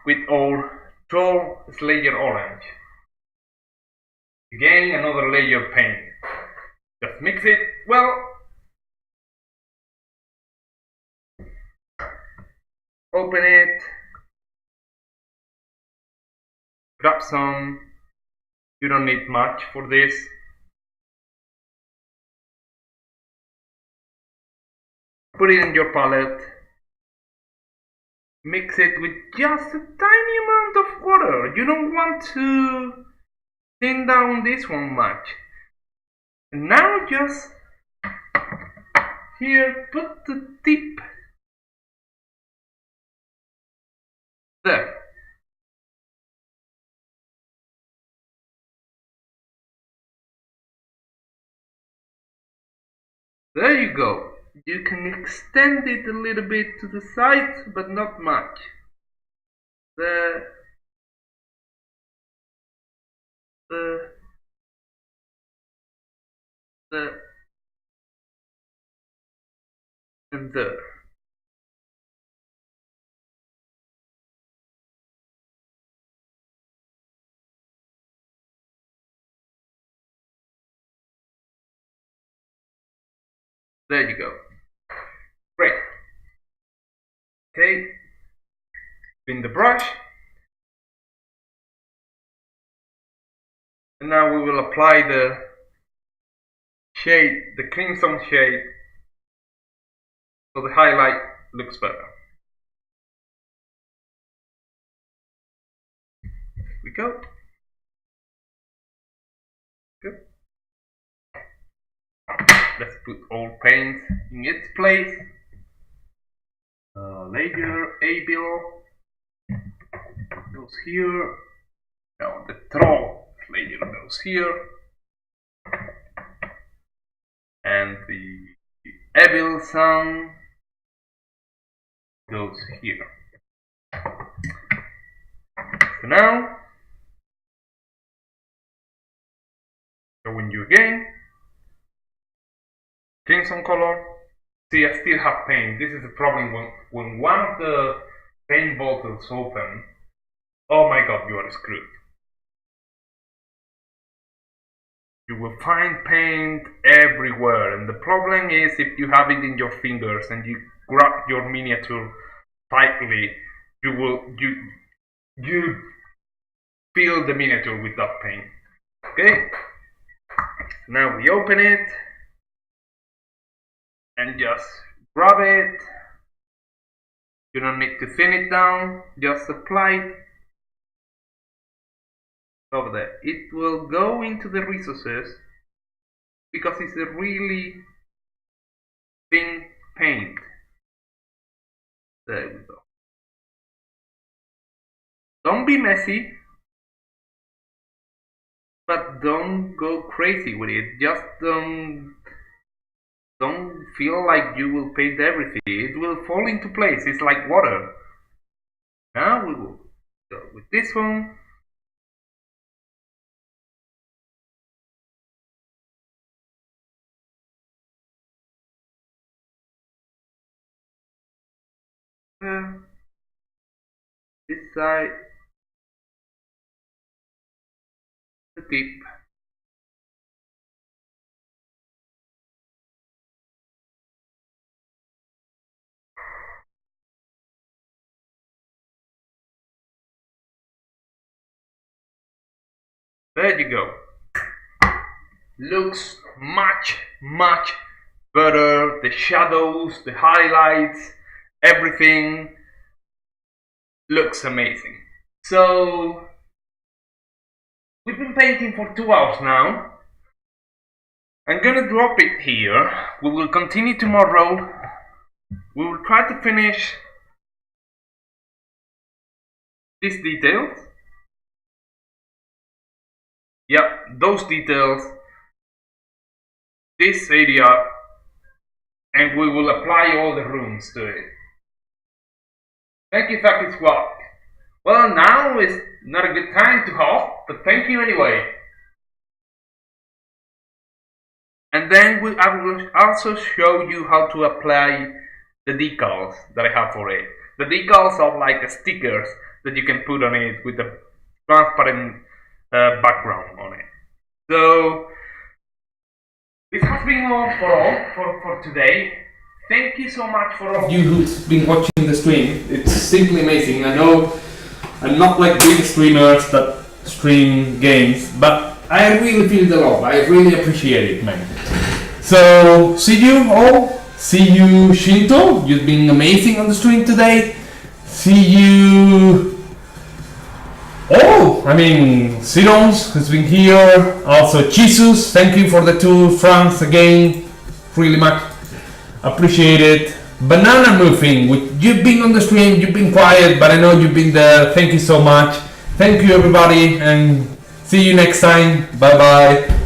with our Troll Slayer Orange. Again, another layer of paint. Just mix it well. Open it. Grab some. You don't need much for this. put it in your palette, mix it with just a tiny amount of water. You don't want to thin down this one much. And now just here, put the tip there. There you go. You can extend it a little bit to the side, but not much. There. And there. There you go. Great. Okay. Spin the brush. And now we will apply the shade, the crimson shade, so the highlight looks better. Here we go. Good. Let's put all paint in its place. Layer Abel goes here. Now the troll layer goes here. And the Abel sun goes here. So now, showing you again. Crimson color. See, I still have paint. This is the problem when one of the paint bottles open. Oh my god, you are screwed. You will find paint everywhere, and the problem is if you have it in your fingers and you grab your miniature tightly, you fill the miniature with that paint. Okay? Now we open it. And just grab it. You don't need to thin it down, just apply it over there. It will go into the resources because it's a really thin paint. There we go. Don't be messy, but don't go crazy with it. Just don't feel like you will paint everything. It will fall into place. It's like water. Now we will go with this one. This side. The tip. There you go. Looks much better. The shadows, the highlights, everything looks amazing. So we've been painting for 2 hours now. I'm gonna drop it here. We will continue tomorrow. We will try to finish these details. Yeah, those details, this area, and we will apply all the rooms to it. Thank you, Fucking Squad. Well, now is not a good time to hop, but thank you anyway. And then I will also show you how to apply the decals that I have for it. The decals are like stickers that you can put on it with a transparent background on it. So this has been all for today. Thank you so much for all you who've been watching the stream. It's simply amazing. I know I'm not like big streamers that stream games, but I really feel the love. I really appreciate it, man. So see you all
See you, Shinto. You've been amazing on the stream today. See you. Oh, I mean, Sidons has been here. Also, Jesus, thank you for the 2 francs again. Really much appreciate it. Banana Muffin, you've been on the stream, you've been quiet, but I know you've been there. Thank you so much. Thank you, everybody, and see you next time. Bye bye.